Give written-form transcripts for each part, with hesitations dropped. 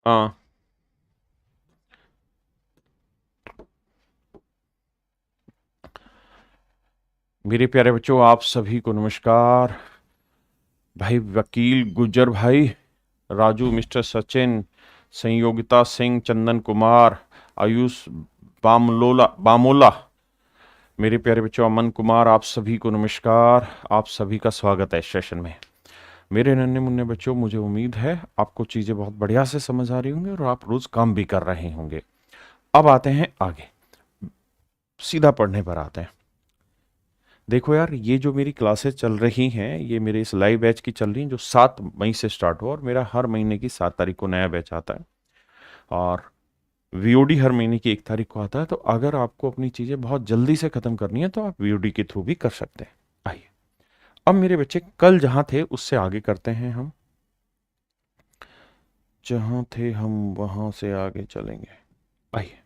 हाँ। मेरे प्यारे बच्चों, आप सभी को नमस्कार। भाई वकील गुज्जर भाई, राजू, मिस्टर सचिन, संयोगिता सिंह, चंदन कुमार, आयुष बामलोला बामोला, मेरे प्यारे बच्चों अमन कुमार, आप सभी को नमस्कार। आप सभी का स्वागत है इस सेशन में। मेरे नन्हे मुन्ने बच्चों, मुझे उम्मीद है आपको चीज़ें बहुत बढ़िया से समझ आ रही होंगी और आप रोज़ काम भी कर रहे होंगे। अब आते हैं आगे, सीधा पढ़ने पर आते हैं। देखो यार, ये जो मेरी क्लासेस चल रही हैं, ये मेरे इस लाइव बैच की चल रही हैं जो 7 मई से स्टार्ट हुआ, और मेरा हर महीने की 7 तारीख को नया बैच आता है और वीओडी हर महीने की 1 तारीख को आता है। तो अगर आपको अपनी चीज़ें बहुत जल्दी से ख़त्म करनी है तो आप वीओडी के थ्रू भी कर सकते हैं। आइए, अब मेरे बच्चे कल जहाँ थे उससे आगे करते हैं। हम जहाँ थे हम वहाँ से आगे चलेंगे। आइए,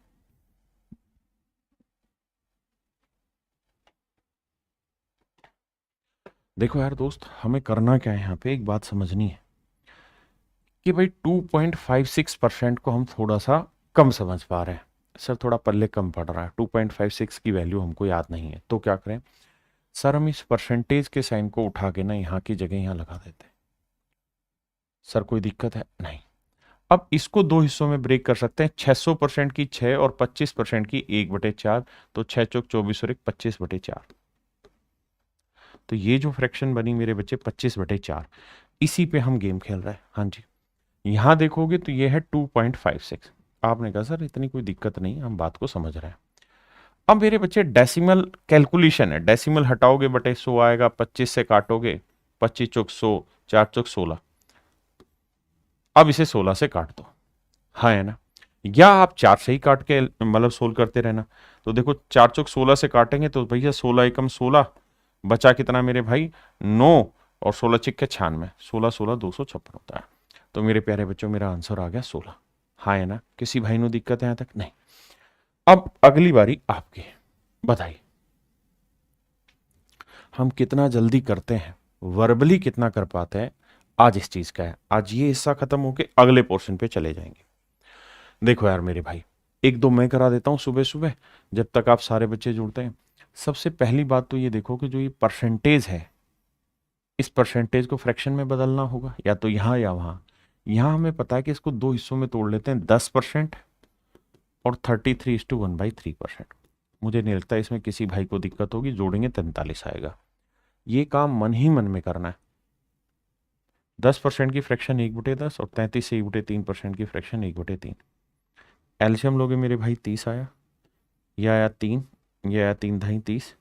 देखो यार दोस्त, हमें करना क्या है यहाँ पे, एक बात समझनी है कि भाई 2.56% को हम थोड़ा सा कम समझ पा रहे हैं। सर थोड़ा पल्ले कम पड़ रहा है, 2.56 की वैल्यू हमको याद नहीं है, तो क्या करें सर, हम इस परसेंटेज के साइन को उठा के ना यहाँ की जगह यहाँ लगा देते हैं। सर कोई दिक्कत है? नहीं। अब इसको दो हिस्सों में ब्रेक कर सकते हैं, 600% की 6 और 25% की 1/4, तो 6 चौक 24 और 1 25/4। तो ये जो फ्रैक्शन बनी मेरे बच्चे 25/4, इसी पे हम गेम खेल रहे हैं। हाँ जी, यहां देखोगे तो ये है 2.56। आपने कहा सर इतनी कोई दिक्कत नहीं, हम बात को समझ रहे हैं। अब मेरे बच्चे डेसिमल कैलकुलेशन है, डेसिमल हटाओगे बटे 100 आएगा, 25 से काटोगे, 25 चौक 100, 4 चौक 16। अब इसे 16 से काट दो, हाँ है ना? या आप 4 से ही काट के मतलब सोल्व करते रहना। तो देखो 4 चौक 16 से काटेंगे तो भैया 16 एकम 16, बचा कितना मेरे भाई? 9, और 16 छिक्के 96, 16 16 256 होता है। तो मेरे प्यारे बच्चों, मेरा आंसर आ गया 16। हाँ है ना? किसी भाई को दिक्कत है यहाँ तक? नहीं। अब अगली बारी आपकी, बताइए हम कितना जल्दी करते हैं, वर्बली कितना कर पाते हैं। आज इस चीज का है, आज ये हिस्सा खत्म होके अगले पोर्शन पे चले जाएंगे। देखो यार मेरे भाई, एक दो मैं करा देता हूँ सुबह सुबह, जब तक आप सारे बच्चे जुड़ते हैं। सबसे पहली बात तो ये देखो कि जो ये परसेंटेज है, इस परसेंटेज को फ्रैक्शन में बदलना होगा, या तो यहाँ या वहाँ। यहाँ हमें पता है कि इसको दो हिस्सों में तोड़ लेते हैं, 10% और 33:1/3%। मुझे नहीं लगता इसमें किसी भाई को दिक्कत होगी, जोड़ेंगे 43 आएगा। ये काम मन ही मन में करना है। 10% की फ्रैक्शन 1/10 और 33 से 1/3% की फ्रैक्शन 1/3। एल्शियम लोगे मेरे भाई 30 आया, यह आया 3, यह आया 3 ढाई 30।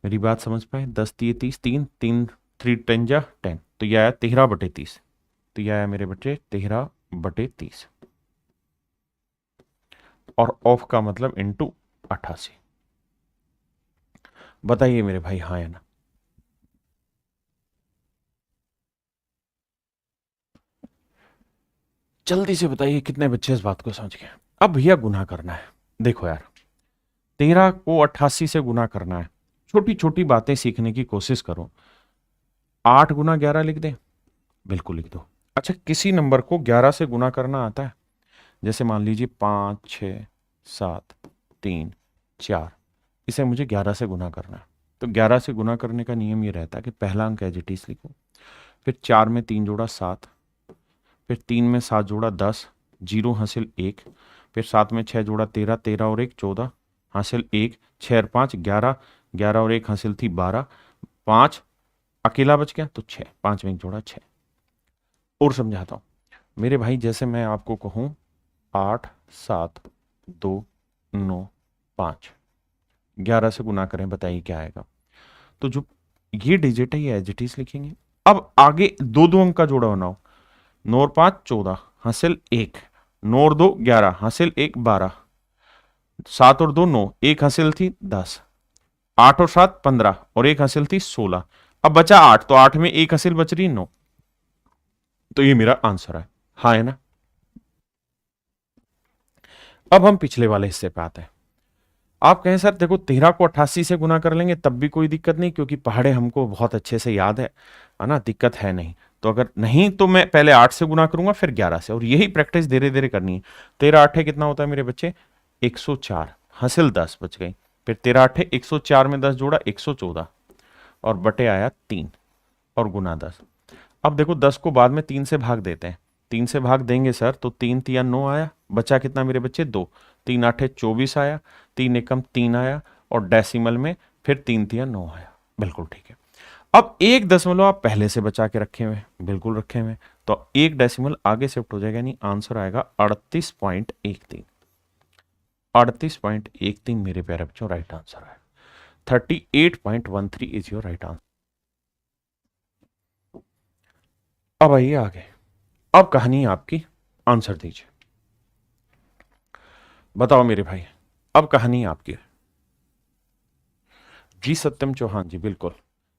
मेरी बात समझ पाए? 10 दिए 30, 3 3 3 10 जा 10, तो यह आया 13/30। तो यह आया मेरे बच्चे 13/30, और ऑफ का मतलब इंटू 88। बताइए मेरे भाई, हाँ या ना? जल्दी से बताइए कितने बच्चे इस बात को समझ गए। अब भैया गुना करना है। देखो यार, 13 को 88 से गुना करना है। छोटी छोटी बातें सीखने की कोशिश करो। 8 × 11 लिख दें? बिल्कुल लिख दो। अच्छा, किसी नंबर को 11 से गुना करना आता है? जैसे मान लीजिए 5 6 7 3 4, इसे मुझे 11 से गुना करना है। तो 11 से गुना करने का नियम ये रहता है कि पहला अंक एज इट इज लिखो, फिर 4 में 3 जोड़ा 7, फिर 3 में 7 जोड़ा 10, जीरो हासिल 1, फिर 7 में 6 जोड़ा 13, 13 और 1 14, हासिल 1, 6 और 5 11, 11 और 1 हासिल थी 12, 5 अकेला बच गया तो 6, 5 में 1 जोड़ा 6। और समझाता हूँ मेरे भाई, जैसे मैं आपको कहूँ 8 7 2 9 5, 11 से गुना करें, बताइए क्या आएगा? तो जो ये डिजिट है ये एज इट इज लिखेंगे। अब आगे दो दो अंक का जोड़ा बनाओ, 9 और 5 14, हासिल 1, 9 और 2 11, हासिल 1 12, 7 और 2 9, 1 हासिल थी 10, 8 और 7 15, और 1 हासिल थी 16। अब बचा 8, तो 8 में 1 हासिल बच रही 9। तो ये मेरा आंसर है, हाँ है ना? अब हम पिछले वाले हिस्से पे आते हैं। आप कहें सर देखो 13 को 88 से गुना कर लेंगे तब भी कोई दिक्कत नहीं, क्योंकि पहाड़े हमको बहुत अच्छे से याद है ना, दिक्कत है नहीं। तो अगर नहीं तो मैं पहले 8 से गुना करूंगा फिर 11 से, और यही प्रैक्टिस धीरे धीरे करनी है। 13 8 कितना होता है मेरे बच्चे? 104। हासिल 10 बच गई। फिर 13 8 104 में 10 जोड़ा 114, और बटे आया 3, और गुना 10। अब देखो 10 को बाद में 3 से भाग देते हैं। 3 से भाग देंगे सर तो 3 तिया 9 आया, बचा कितना मेरे बच्चे? 2। 3 8 24 आया, 3 एकम 3 आया, और डेसिमल में फिर 3 तिया 9 आया। बिल्कुल ठीक है। अब 1 दशमलव आप पहले से बचा के रखे हुए, बिल्कुल रखे हुए, तो 1 डेसिमल आगे शिफ्ट हो जाएगा, यानी आंसर आएगा 38.13। 38.13 मेरे प्यारे बच्चों राइट आंसर है। 38.13 इज योर राइट आंसर। अब आइए आगे, अब कहानी आपकी, आंसर दीजिए। बताओ मेरे भाई, अब कहानी आपकी। जी सत्यम चौहान जी, बिल्कुल।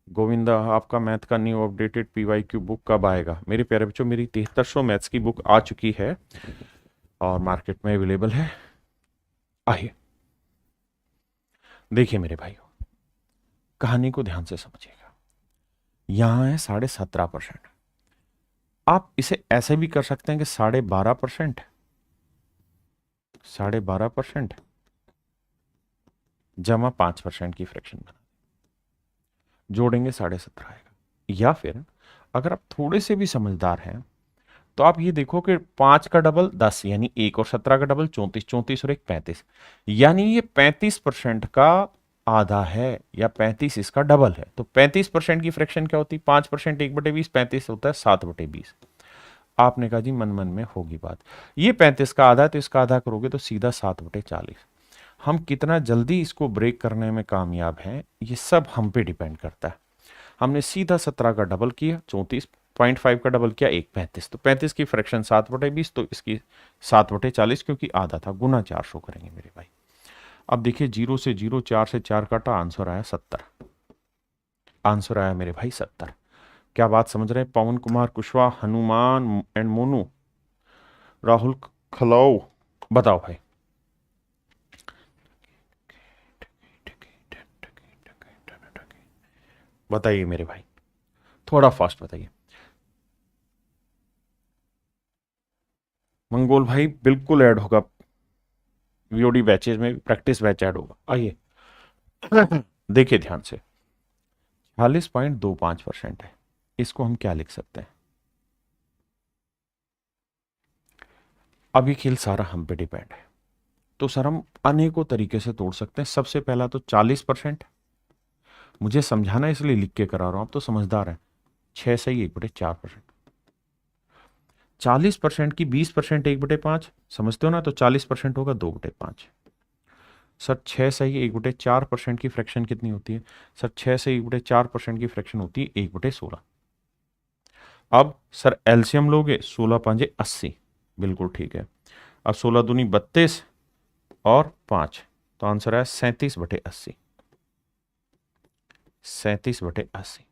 गोविंदा, आपका मैथ का न्यू अपडेटेड पीवाईक्यू बुक कब आएगा? मेरे प्यारे बच्चों, मेरी 7300 मैथ्स की बुक आ चुकी है और मार्केट में अवेलेबल है। आइए देखिए मेरे भाइयों, कहानी को ध्यान से समझिएगा। यहां है 17.5%। आप इसे ऐसे भी कर सकते हैं कि 12.5%, 12.5% जमा 5% की फ्रैक्शन बना, जोड़ेंगे 17.5 आएगा। या फिर अगर आप थोड़े से भी समझदार हैं तो आप ये देखो कि 5 का डबल 10, यानी 1 और 17 का डबल 34, 34 और 1 35, यानी ये 35% का आधा है, या 35 इसका डबल है। तो 35% की फ्रैक्शन क्या होती है? 5%, 1/20, 35 होता है 7/20। आपने कहा जी मन मन में होगी बात, ये 35 का आधा है तो इसका आधा करोगे तो सीधा 7/40। हम कितना जल्दी इसको ब्रेक करने में कामयाब हैं ये सब हम पे डिपेंड करता है। हमने सीधा 17 का डबल किया, 34.5 का डबल किया 1 35, तो 35 की फ्रैक्शन 7/20, तो इसकी 7/40 क्योंकि आधा था, गुना 400 करेंगे मेरे भाई। अब देखिए 0 से 0, 4 से 4 काटा, आंसर आया 70। आंसर आया मेरे भाई 70। क्या बात समझ रहे हैं? पवन कुमार कुशवाहा, हनुमान एंड मोनू, राहुल खलाऊ, बताओ भाई। बताइए मेरे भाई, थोड़ा फास्ट बताइए। मंगोल भाई बिल्कुल ऐड होगा, वीओडी बैचेज में प्रैक्टिस बैच ऐड होगा। आइए देखिए ध्यान से, 40.25% है, इसको हम क्या लिख सकते हैं? अब ये खेल सारा हम पे डिपेंड है, तो सर हम अनेकों तरीके से तोड़ सकते हैं। सबसे पहला तो 40%, मुझे समझाना इसलिए लिख के करा रहा हूं, आप तो समझदार हैं। 6 सही 1/4%। 40% की 20% 1/5 समझते हो ना, तो 40% होगा 2/5। सर 6 सही 1/4% की फ्रैक्शन कितनी होती है? सर 6 से 1/4% की फ्रैक्शन होती है 1/16। अब सर एलसीएम लोगे, 16 5 80, बिल्कुल ठीक है। अब 16 दूनी 32 और 5, तो आंसर है 37/80। 37/80।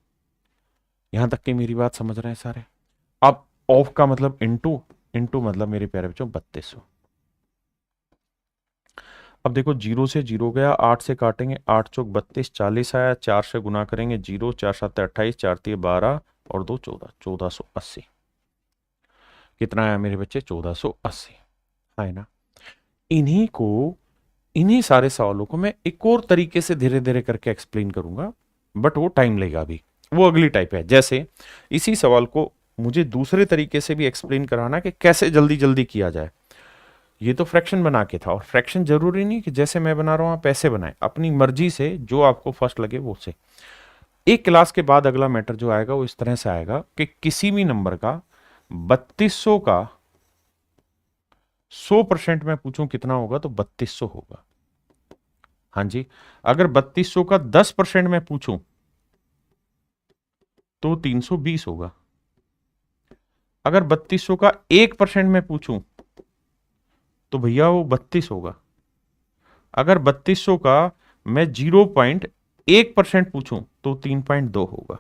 यहां तक की मेरी बात समझ रहे हैं सारे? अब ऑफ का मतलब इंटू, इंटू मतलब मेरे प्यारे बच्चों 3200। अब देखो 0 से 0 गया, 8 से काटेंगे, 8 चौक 32, 40 आया, 4 से गुना करेंगे 0, 4 7 28, 4 3 12 और 2 14, 1480। कितना आया मेरे बच्चे? 1480 है ना। इन्हीं को, इन्हीं सारे सवालों को मैं एक और तरीके से धीरे धीरे करके एक्सप्लेन करूंगा, बट वो टाइम लेगा अभी, वो अगली टाइप है। जैसे इसी सवाल को मुझे दूसरे तरीके से भी एक्सप्लेन कराना कि कैसे जल्दी जल्दी किया जाए। ये तो फ्रैक्शन बना के था, और फ्रैक्शन जरूरी नहीं कि जैसे मैं बना रहा हूं आप ऐसे बनाए, अपनी मर्जी से जो आपको फर्स्ट लगे वो से। एक क्लास के बाद अगला मैटर जो आएगा वो इस तरह से आएगा कि किसी भी नंबर का 3200 का 100% में पूछूं कितना होगा, तो 3200 होगा। हाँ जी। अगर 3200 का 10% में पूछूं तो 320 होगा। अगर 3200 का 1% में पूछूं तो भैया वो 32 होगा। अगर 3200 का मैं 0.1% पूछूं तो 3.2 होगा।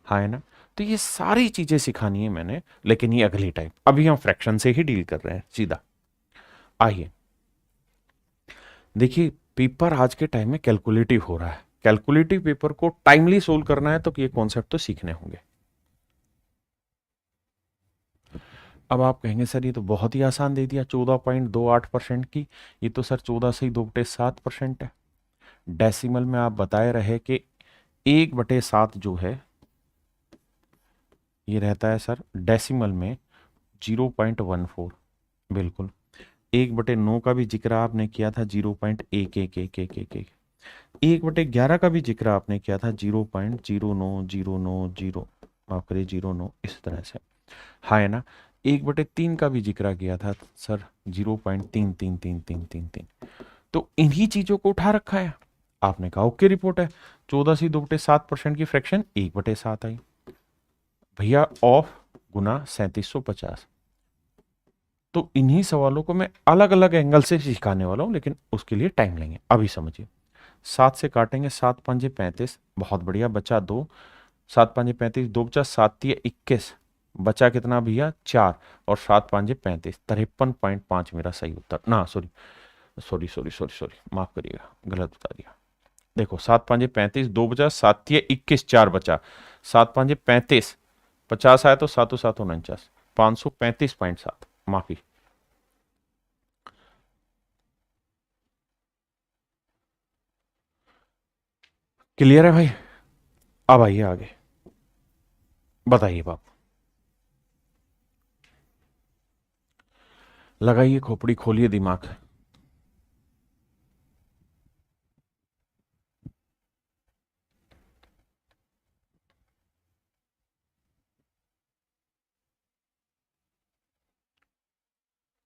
हाँ है ना। तो ये सारी चीजें सिखानी है मैंने, लेकिन ये अगली टाइम, अभी हम फ्रैक्शन से ही डील कर रहे हैं सीधा। आइए देखिए, पेपर आज के टाइम में कैलकुलेटिव हो रहा है। कैलकुलेटिव पेपर को टाइमली सोल्व करना है तो ये कॉन्सेप्ट तो सीखने होंगे। अब आप कहेंगे सर ये तो बहुत ही आसान दे दिया, 14.28% की। ये तो सर 14 से ही 2/7% है। डेसिमल में आप बताए रहे कि 1/7 जो है ये रहता है सर डेसिमल में 0.14। बिल्कुल। 1/9 का भी जिक्र आपने किया था 0.111111। 1/11 का भी जिक्र आपने किया था 0.09090, माफ करिए 09, इस तरह से। हाँ है ना। 1/3 का भी जिक्र किया था सर 0.333333। तो इन्हीं चीजों को उठा रखा है। आपने कहा ओके रिपोर्ट है। 14 से 2/7% की फ्रैक्शन 1/7 आई भैया, ऑफ गुना 3750। तो इन्हीं सवालों को मैं अलग अलग एंगल से सिखाने वाला हूं, लेकिन उसके लिए टाइम लेंगे। अभी समझिए। 7 से काटेंगे, 7×5 = 35। बहुत बढ़िया, बचा 2। 7×5 = 35, 2 बचा, 7×3 = 21। बचा कितना भैया? 4। और 7×5 = 35, 53.5 मेरा सही उत्तर। ना sorry sorry sorry sorry sorry, माफ करिएगा, गलत बता दिया। देखो 7×5 = 35, 2 बचा, 7×3 = 21, 4 बचा। 7×5 = 35, 50 आया तो 7×7 = 49, 535.7, माफी। क्लियर है भाई? अब आइए आगे, बताइए बाप। लगाइए खोपड़ी, खोलिए दिमाग।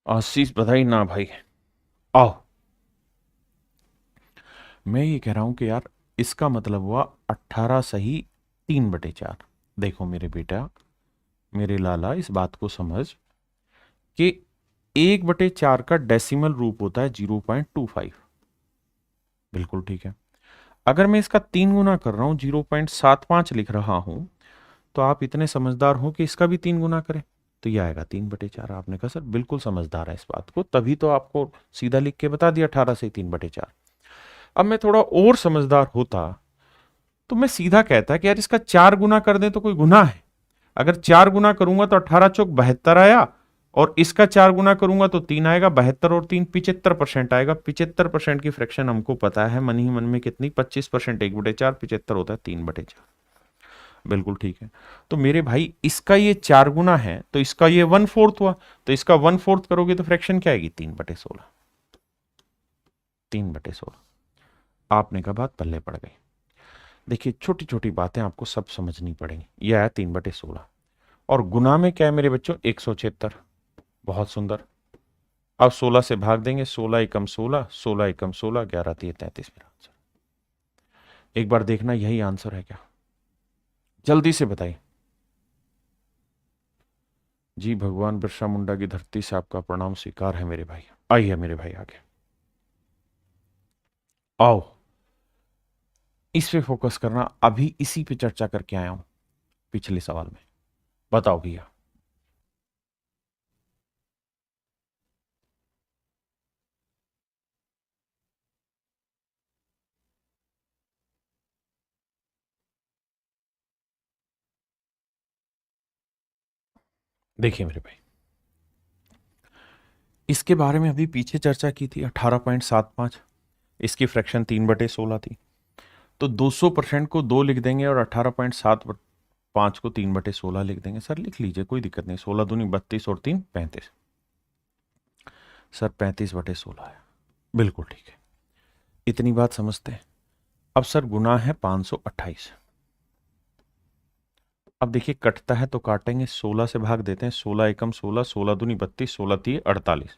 आशीष बधाई ना भाई। आओ, मैं ये कह रहा हूं कि यार इसका मतलब हुआ 18 सही 3/4। देखो मेरे बेटा, मेरे लाला, इस बात को समझ कि 1/4 का डेसिमल रूप होता है 0.25। बिल्कुल ठीक है। अगर मैं इसका 3 गुना कर रहा हूं, 0.75 लिख रहा हूं, तो आप इतने समझदार हो कि इसका भी 3 गुना करें, तो ये आएगा 3/4। आपने कहा सर बिल्कुल समझदार है इस बात को, तभी तो आपको सीधा लिख के बता दिया 18 से 3/4। अब मैं थोड़ा और समझदार होता तो मैं सीधा कहता कि यार इसका 4 गुना कर दें तो कोई गुनाह है? अगर 4 गुना करूंगा तो 18×4 = 72 आया, और इसका 4 गुना करूंगा तो 3 आएगा। 72 और 3 75% आएगा। 75% की फ्रैक्शन हमको पता है मन ही मन में कितनी, 25%। 1/4 75 होता है 3/4। बिल्कुल ठीक है। तो मेरे भाई इसका ये 4 गुना है तो इसका ये 1/4 हुआ, तो इसका 1/4 करोगे तो फ्रैक्शन क्या आएगी? 3/16। 3/16। आपने कहा बात पल्ले पड़ गई। देखिए छोटी छोटी बातें आपको सब समझनी पड़ेंगी। यह है 3/16। और गुना में क्या है मेरे बच्चों? 176। बहुत सुंदर। अब 16 से भाग देंगे, 16 एकम 16, 16 एकम 16, 11×3 = 33 मेरा आंसर। एक बार देखना यही आंसर है क्या, जल्दी से बताइए। जी भगवान बिरसा मुंडा की धरती से आपका प्रणाम स्वीकार है मेरे भाई। आइए मेरे भाई आगे आओ, इस पे फोकस करना। अभी इसी पे चर्चा करके आया हूं पिछले सवाल में। बताओ भैया। देखिए मेरे भाई, इसके बारे में अभी पीछे चर्चा की थी। 18.75, इसकी फ्रैक्शन 3/16 थी। तो 200% को 2 लिख देंगे और 18.75 को 3/16 लिख देंगे। सर लिख लीजिए, कोई दिक्कत नहीं। 16 दूनी 32 और 3 35। सर 35/16 है। बिल्कुल ठीक है, इतनी बात समझते हैं। अब सर गुना है 528। अब देखिए कटता है तो काटेंगे, 16 से भाग देते हैं। 16 एकम 16, 16 दूनी 32, 16×3 = 48।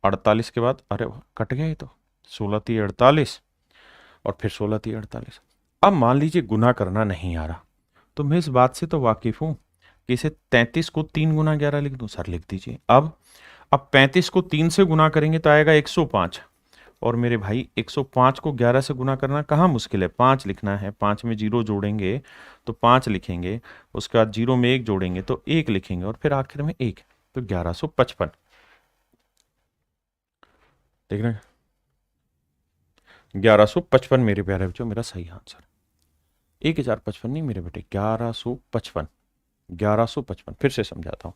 48 के बाद अरे वाह, कट गया ये तो। 16×3 = 48 और फिर 16×3 = 48। अब मान लीजिए गुना करना नहीं आ रहा, तो मैं इस बात से तो वाकिफ हूं कि इसे 33 को 3×11 लिख दूं। सर लिख दीजिए। अब 35 को 3 से गुना करेंगे तो आएगा 105। और मेरे भाई 105 को 11 से गुना करना कहाँ मुश्किल है? 5 लिखना है, 5 में 0 जोड़ेंगे तो 5 लिखेंगे, उसके बाद 0 में 1 जोड़ेंगे तो 1 लिखेंगे, और फिर आखिर में 1, तो 1155। देख रहे हैं? 1155 मेरे प्यारे बच्चों मेरा सही आंसर। 1055 नहीं मेरे बेटे, 1155। 1155 फिर से समझाता हूं।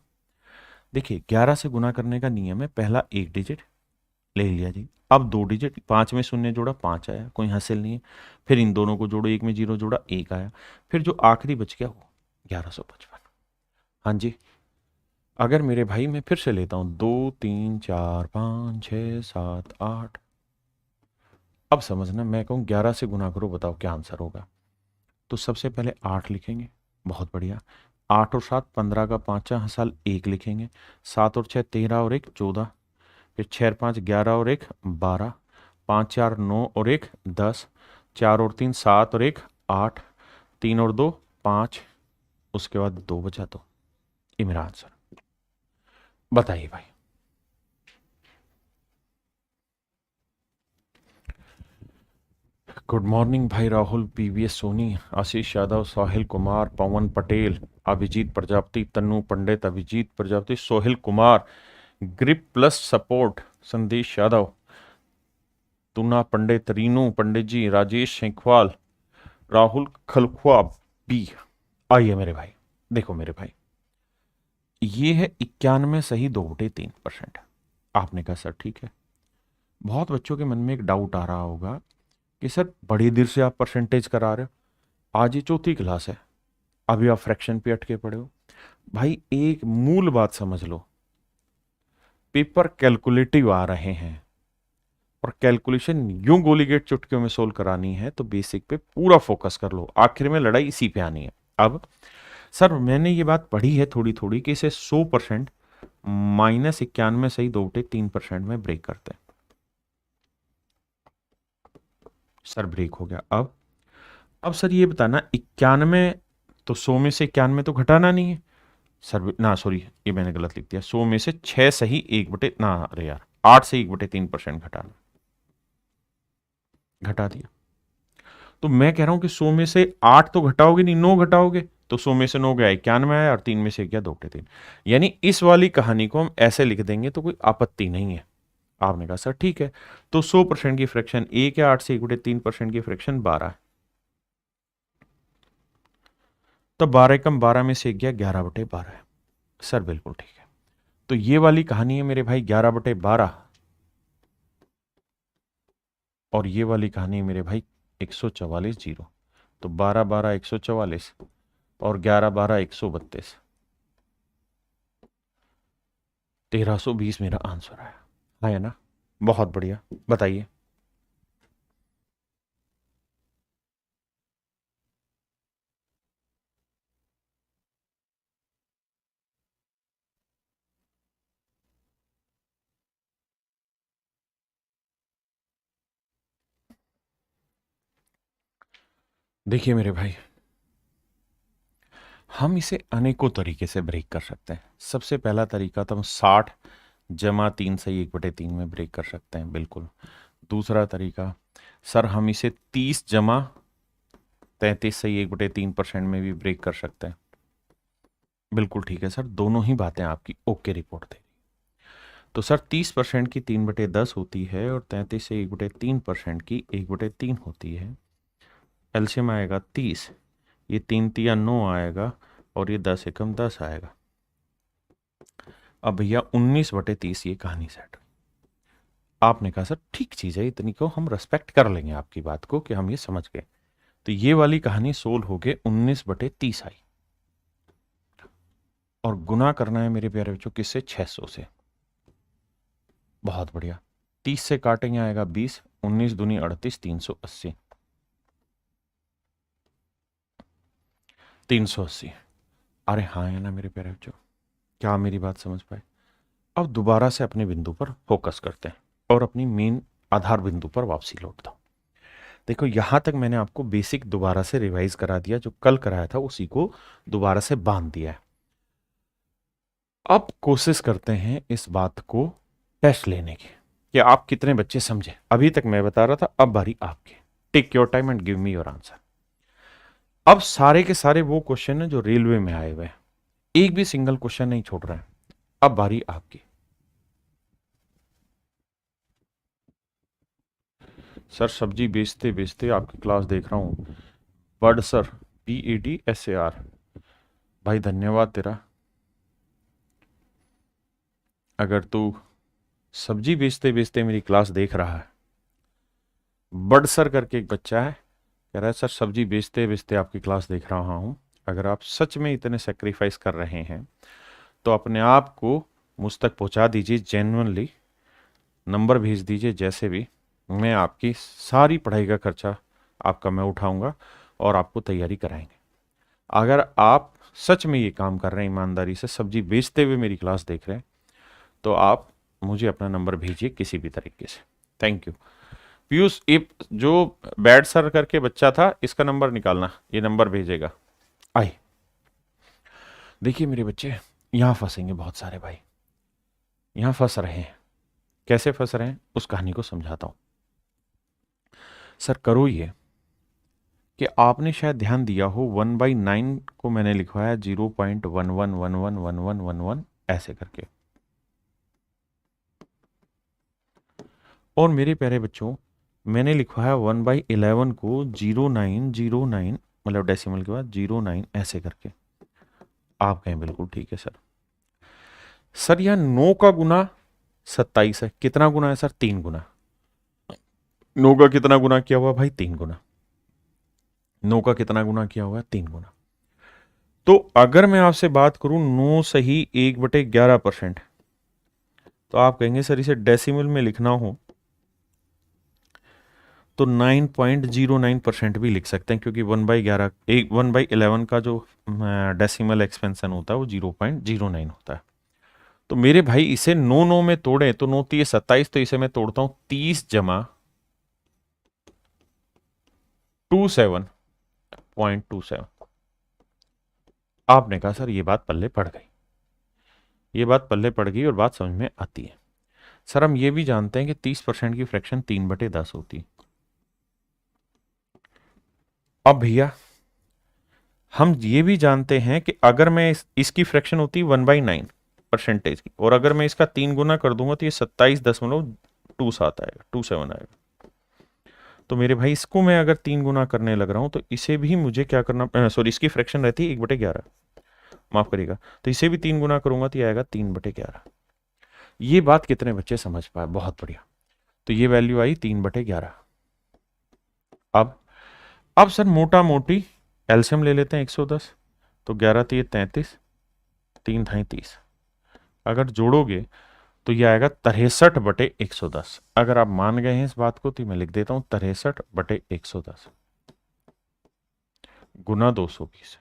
देखिए 11 से गुना करने का नियम है, पहला एक डिजिट ले लिया जी, अब दो डिजिट, 5 में शून्य जोड़ा 5 आया, कोई हासिल नहीं है। फिर इन दोनों को जोड़ो, एक में जीरो जोड़ा 1 आया। फिर जो आखिरी बच गया वो 1155। हाँ जी, अगर मेरे भाई मैं फिर से लेता हूं 2 3 4 5 6 7 8। अब समझना, मैं कहूँ 11 से गुना करो, बताओ क्या आंसर होगा। तो सबसे पहले 8 लिखेंगे, बहुत बढ़िया। 8 और 7 15 का पाँचा हसाल 1 लिखेंगे। 7 और 6 13 और 1 14। फिर 6 और 5 11 और 1 12। 5 4 9 और 1 10। 4 और 3 7 और 1 8। 3 और 2 5। उसके बाद 2 बचा, तो ये मेरा आंसर। बताइए भाई। गुड मॉर्निंग भाई Rahul, PVS Soni, Ashish Yadav, Sahil Kumar, Pawan Patel, Abhijeet Prajapati, Tannu Pandit, Abhijeet Prajapati, Sohil Kumar, grip plus support, Sandesh Yadav, Tuna Pandit, Rinu Pandit ji, Rajesh Shekhwal, Rahul खलख्वा बी। आइए मेरे भाई, देखो मेरे भाई, ये है 91 सही 2/3%। आपने कहा सर ठीक है। बहुत बच्चों के मन में एक डाउट आ रहा होगा कि सर बड़ी देर से आप परसेंटेज करा रहे हो, आज ये चौथी क्लास है, अभी आप फ्रैक्शन पे अटके पड़े हो। भाई एक मूल बात समझ लो, पेपर कैलकुलेटिव आ रहे हैं और कैलकुलेशन यूं गोली गेट चुटकियों में सोल्व करानी है, तो बेसिक पे पूरा फोकस कर लो, आखिर में लड़ाई इसी पे आनी है। अब सर मैंने ये बात पढ़ी है थोड़ी थोड़ी कि इसे 100% -91 सही 2/3% में ब्रेक करते हैं। सर ब्रेक हो गया। अब सर ये बताना, 91, तो 100 में से 91 तो घटाना नहीं है सर, ना सॉरी ये मैंने गलत लिख दिया, 100 में से 6 सही 1 ना, अरे यार 8 से 1/3% घटाना, घटा दिया। तो मैं कह रहा हूं कि 100 में से 8 तो घटाओगे नहीं, 9 घटाओगे, तो 100 में से 9 गया 91 आया और 3 में से गया 2/3। यानी इस वाली कहानी को हम ऐसे लिख देंगे तो कोई आपत्ति नहीं है। आपने कहा सर ठीक है, तो 100% की फ्रैक्शन 1 है, 8 से 1/3% की फ्रैक्शन 12 है, तो 12 कम 12 में से गया 11/12 है। सर बिल्कुल ठीक है, तो ये वाली कहानी है मेरे भाई 11/12, और ये वाली कहानी है मेरे भाई 144 जीरो। तो 12 12 144 और 11 12 132, 1320 मेरा आंसर है ना। बहुत बढ़िया, बताइए। देखिए मेरे भाई, हम इसे अनेकों तरीके से ब्रेक कर सकते हैं। सबसे पहला तरीका तो हम 60 जमा 3 सही 1/3 में ब्रेक कर सकते हैं, बिल्कुल। दूसरा तरीका सर, हम इसे 30 जमा 33 सही 1/3% में भी ब्रेक कर सकते हैं, बिल्कुल ठीक है सर। दोनों ही बातें आपकी ओके रिपोर्ट दे। तो सर 30% की 3/10 होती है और 33 से 1/3% की 1/3 होती है। एलसीएम आएगा 30, ये 3 तिया 9 आएगा और ये 10 एकम 10 आएगा। अब भैया 19/30 ये कहानी सेट। आपने कहा सर ठीक चीज़ है, इतनी को हम रेस्पेक्ट कर लेंगे आपकी बात को कि हम ये समझ गए। तो ये वाली कहानी सोल्व हो गए, 19/30 आई। और गुना करना है मेरे प्यारे बच्चों किससे, 600 से। बहुत बढ़िया, 30 से काटेंगे आएगा 20, 19 दूनी 38, 380, 380। अरे हाँ है ना मेरे प्यारे बच्चों, क्या आप मेरी बात समझ पाए। अब दोबारा से अपने बिंदु पर फोकस करते हैं और अपनी मेन आधार बिंदु पर वापसी लौटता हूं। देखो यहां तक मैंने आपको बेसिक दोबारा से रिवाइज करा दिया, जो कल कराया था उसी को दोबारा से बांध दिया है। अब कोशिश करते हैं इस बात को टेस्ट लेने की कि आप कितने बच्चे समझे। अभी तक मैं बता रहा था, अब बारी आपकी। Take your time and give me your answer. अब सारे के सारे वो क्वेश्चन है जो रेलवे में आए हुए हैं, एक भी सिंगल क्वेश्चन नहीं छोड़ रहे हैं। अब बारी आपकी। सर सब्जी बेचते बेचते आपकी क्लास देख रहा हूँ, बर्ड सर, PEDSAR, भाई धन्यवाद तेरा। अगर तू सब्जी बेचते बेचते मेरी क्लास देख रहा है, बड़ सर करके एक बच्चा है, कह रहा है सर सब्जी बेचते बेचते आपकी क्लास देख रहा हूँ, अगर आप सच में इतने सेक्रीफाइस कर रहे हैं तो अपने आप को मुझ तक पहुंचा दीजिए, जेन्युइनली नंबर भेज दीजिए, जैसे भी मैं आपकी सारी पढ़ाई का खर्चा आपका मैं उठाऊंगा और आपको तैयारी कराएंगे। अगर आप सच में ये काम कर रहे हैं, ईमानदारी से सब्जी बेचते हुए मेरी क्लास देख रहे हैं, तो आप मुझे अपना नंबर भेजिए किसी भी तरीके से। Thank you. पीयूष, ये जो बैड सर करके बच्चा था, इसका नंबर निकालना, ये नंबर भेजेगा। आए, देखिए मेरे बच्चे यहां फंसेंगे बहुत सारे भाई, यहां फंस रहे हैं। कैसे फंस रहे हैं उस कहानी को समझाता हूं। सर करो ये कि आपने शायद ध्यान दिया हो 1/9 को मैंने लिखवाया 0.11111111 ऐसे करके, और मेरे प्यारे बच्चों मैंने लिखवाया 1/11 को 0909, मतलब डेसिमल के बाद 09 ऐसे करके। आप कहें बिल्कुल ठीक है सर यह 9 का गुना 27 है, कितना गुना है सर? 3 गुना। 9 का कितना गुना किया हुआ भाई? 3 गुना। 9 का कितना गुना किया हुआ है? 3 गुना। तो अगर मैं आपसे बात करूं 9 सही 1/11%, तो आप कहेंगे सर इसे डेसिमल में लिखना हो तो 9.09% भी लिख सकते हैं, क्योंकि 1/11 का जो डेसिमल एक्सपेंशन होता है वो 0.09 होता है। तो मेरे भाई इसे 9 में तोड़े तो 9 3 27, तो इसे मैं तोड़ता हूं 30 जमा 27.27। आपने कहा सर ये बात पल्ले पड़ गई, ये बात पल्ले पड़ गई और बात समझ में आती है। सर हम ये भी जानते हैं कि 30% की फ्रैक्शन 3/10 होती है। अब भैया हम ये भी जानते हैं कि अगर मैं इसकी फ्रैक्शन होती है 1/9% की, और अगर मैं इसका 3 गुना कर दूंगा तो ये 27.27 आएगा, 27 आएगा। तो मेरे भाई इसको मैं अगर 3 गुना करने लग रहा हूं तो इसे भी मुझे क्या करना, सॉरी इसकी फ्रैक्शन रहती है 1/11, माफ करिएगा, तो इसे भी 3 गुना करूंगा तो ये आएगा 3/11। ये बात कितने बच्चे समझ पाए? बहुत बढ़िया। तो ये वैल्यू आई 3/11। अब सर मोटा मोटी एलसीएम ले लेते हैं 110, तो 11 3 33, 3 ढाई 30, अगर जोड़ोगे तो यह आएगा 63/110। अगर आप मान गए हैं इस बात को तो मैं लिख देता हूं 63/110 गुना 220।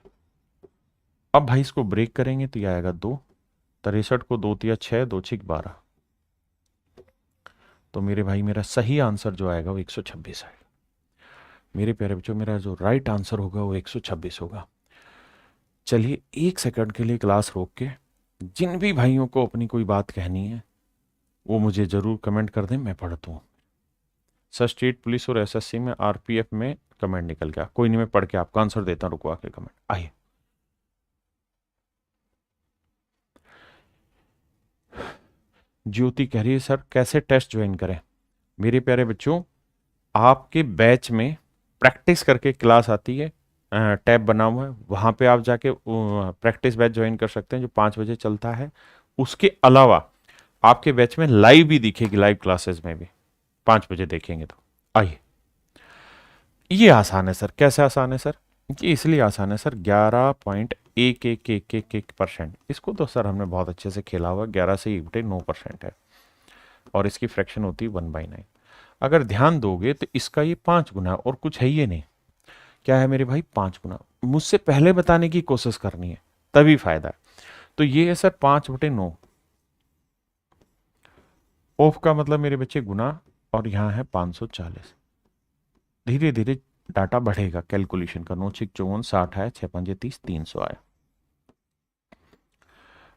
अब भाई इसको ब्रेक करेंगे तो यह आएगा 2, 63 को 2 तिया 6, 2 6 12, तो मेरे भाई मेरा सही आंसर जो आएगा वो 126 आएगा। मेरे प्यारे बच्चों मेरा जो राइट आंसर होगा वो 126 होगा। चलिए 1 सेकंड के लिए क्लास रोक के जिन भी भाइयों को अपनी कोई बात कहनी है वो मुझे जरूर कमेंट कर दें, मैं पढ़ता हूँ। सर स्टेट पुलिस और एसएससी में आरपीएफ में कमेंट निकल गया, कोई नहीं मैं पढ़ के आपका आंसर देता हूं, रुकवा के कमेंट। आइए ज्योति कह रही है सर कैसे टेस्ट ज्वाइन करें? मेरे प्यारे बच्चों आपके बैच में प्रैक्टिस करके क्लास आती है, टैब बना हुआ है, वहां पे आप जाके प्रैक्टिस बैच ज्वाइन कर सकते हैं जो 5 बजे चलता है। उसके अलावा आपके बैच में लाइव भी दिखेगी, लाइव क्लासेस में भी 5 बजे देखेंगे तो। आइए ये आसान है सर। कैसे आसान है सर? ये इसलिए आसान है सर 11.1111%, इसको तो सर हमने बहुत अच्छे से खेला हुआ, 11 से 1/9% है और इसकी फ्रैक्शन होती है 1/9। अगर ध्यान दोगे तो इसका ये 5 गुना और कुछ है ये नहीं। क्या है मेरे भाई? 5 गुना। मुझसे पहले बताने की कोशिश करनी है तभी फायदा है। तो ये है सर 5/9। ऑफ का मतलब मेरे बच्चे गुना, और यहां है 540। धीरे धीरे डाटा बढ़ेगा कैलकुलेशन का। 9 6 54 60 है, 6 5 30, 300 आया।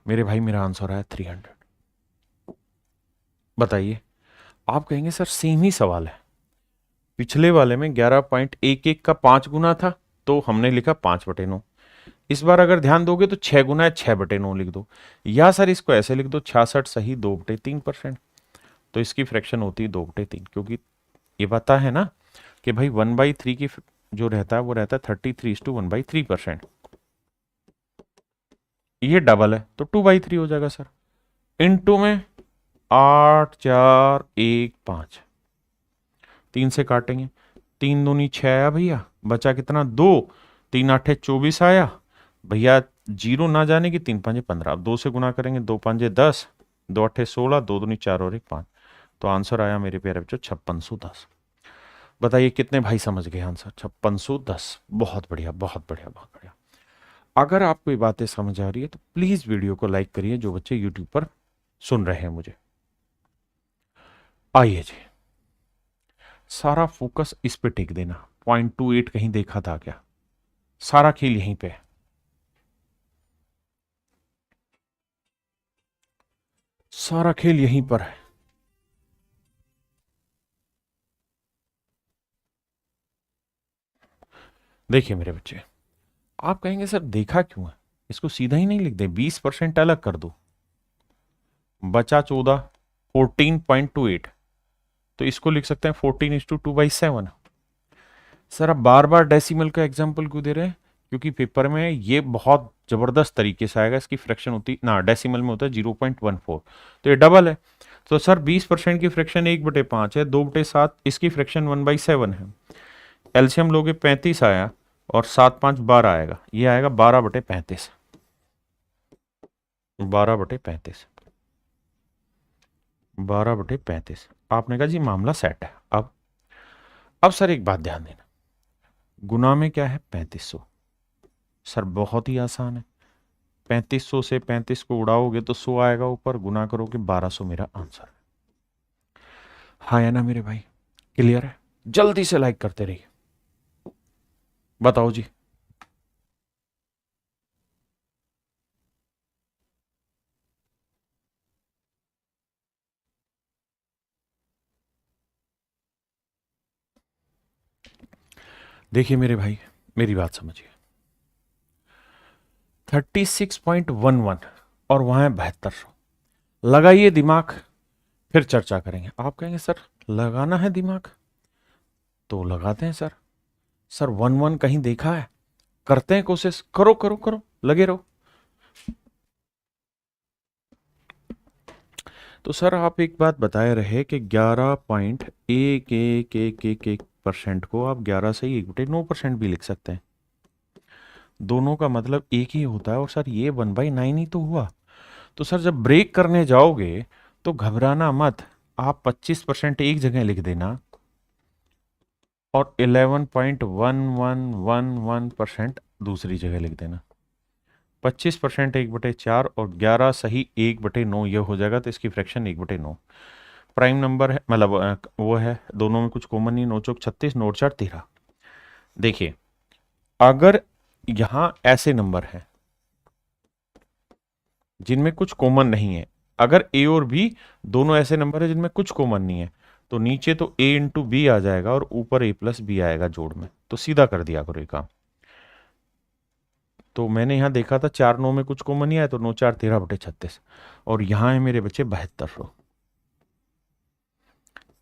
मेरे भाई मेरा आंसर आया 300। बताइए, आप कहेंगे सर सेम ही सवाल है, पिछले वाले में 11.11 का 5 गुना था तो हमने लिखा 5/9। इस बार अगर ध्यान दोगे तो 6 गुना है, 6/9 लिख दो, या सर इसको ऐसे लिख दो 66 सही 2/3%, तो इसकी फ्रैक्शन होती है 2/3, क्योंकि ये पता है ना कि भाई 1/3 की जो रहता है वो रहता है 33:1/3%। ये डबल है तो 2/3 हो जाएगा सर। इंटू में 8 4 1 5, 3 से काटेंगे, 3 दूनी 6 आया भैया, बचा कितना 2, 3 8 24 आया भैया, जीरो ना जाने की, 3 5 15, अब 2 से गुना करेंगे, 2 5 10, 2 8 16, 2 दूनी 4 और 1 5। तो आंसर आया मेरे प्यारे बच्चों 5610। बताइए कितने भाई समझ गए आंसर? 5610। बहुत बढ़िया, बहुत बढ़िया, बहुत बढ़िया। अगर आपको ये बातें समझ आ रही है तो प्लीज वीडियो को लाइक करिए, जो बच्चे यूट्यूब पर सुन रहे हैं मुझे। आइए जी, सारा फोकस इस पे टेक देना। 0.28 कहीं देखा था क्या? सारा खेल यहीं पे है। सारा खेल यहीं पर है। देखिए मेरे बच्चे, आप कहेंगे सर देखा क्यों है, इसको सीधा ही नहीं लिख दे, 20% अलग कर दो, बचा 14, 14.28, तो इसको लिख सकते हैं 14:2/7। सर आप बार बार डेसिमल का एग्जाम्पल क्यों दे रहे हैं? क्योंकि पेपर में ये बहुत जबरदस्त तरीके से आएगा, इसकी फ्रैक्शन होती ना डेसिमल में होता है 0.14, तो ये डबल है। तो सर 20% की फ्रैक्शन 1/5 है, 2/7, इसकी फ्रैक्शन 1/7 है। एलसीएम लोगे 35 आया और 7 5 12 आएगा, ये आएगा 12/35, 12/35, 12/35। आपने कहा जी मामला सेट है। अब सर एक बात ध्यान देना, गुना में क्या है 3500। सर बहुत ही आसान है, 3500 से 35 को उड़ाओगे तो 100 आएगा ऊपर, गुना करोगे 1200, मेरा आंसर। हाँ या ना मेरे भाई? क्लियर है? जल्दी से लाइक करते रहिए। बताओ जी। देखिए मेरे भाई, मेरी बात समझिए, 36.11 और वहां है 7200। लगाइए दिमाग, फिर चर्चा करेंगे। आप कहेंगे सर लगाना है दिमाग, तो लगाते हैं सर। सर 1 1 कहीं देखा है? करते हैं कोशिश, करो करो करो, लगे रहो। तो सर आप एक बात बताए रहे कि 11.11111% को आप 11 से ही 1/9% भी लिख सकते हैं। दोनों का मतलब एक ही होता है, और सर ये 1/9 ही तो हुआ। तो सर जब ब्रेक करने जाओगे तो घबराना मत, आप 25% एक जगह लिख देना और 11.1111% दूसरी जगह लिख देना। 25% 1/4 और 11 सही 1/9, यह हो जाएगा, तो इसकी फ्रैक्शन 1/9। प्राइम नंबर है, मतलब वो है, दोनों में कुछ कॉमन नहीं, 9 चौक 36, 9 4 13। देखिए अगर यहां ऐसे नंबर हैं जिनमें कुछ कॉमन नहीं है, अगर ए और बी दोनों ऐसे नंबर है जिनमें कुछ कॉमन नहीं है, तो नीचे तो ए इंटू बी आ जाएगा और ऊपर ए प्लस बी आएगा जोड़ में, तो सीधा कर दिया करो ये काम। तो मैंने यहां देखा था 4 9 में कुछ कॉमन नहीं आया, तो 9 4 13/36, और यहां है मेरे बच्चे 7200।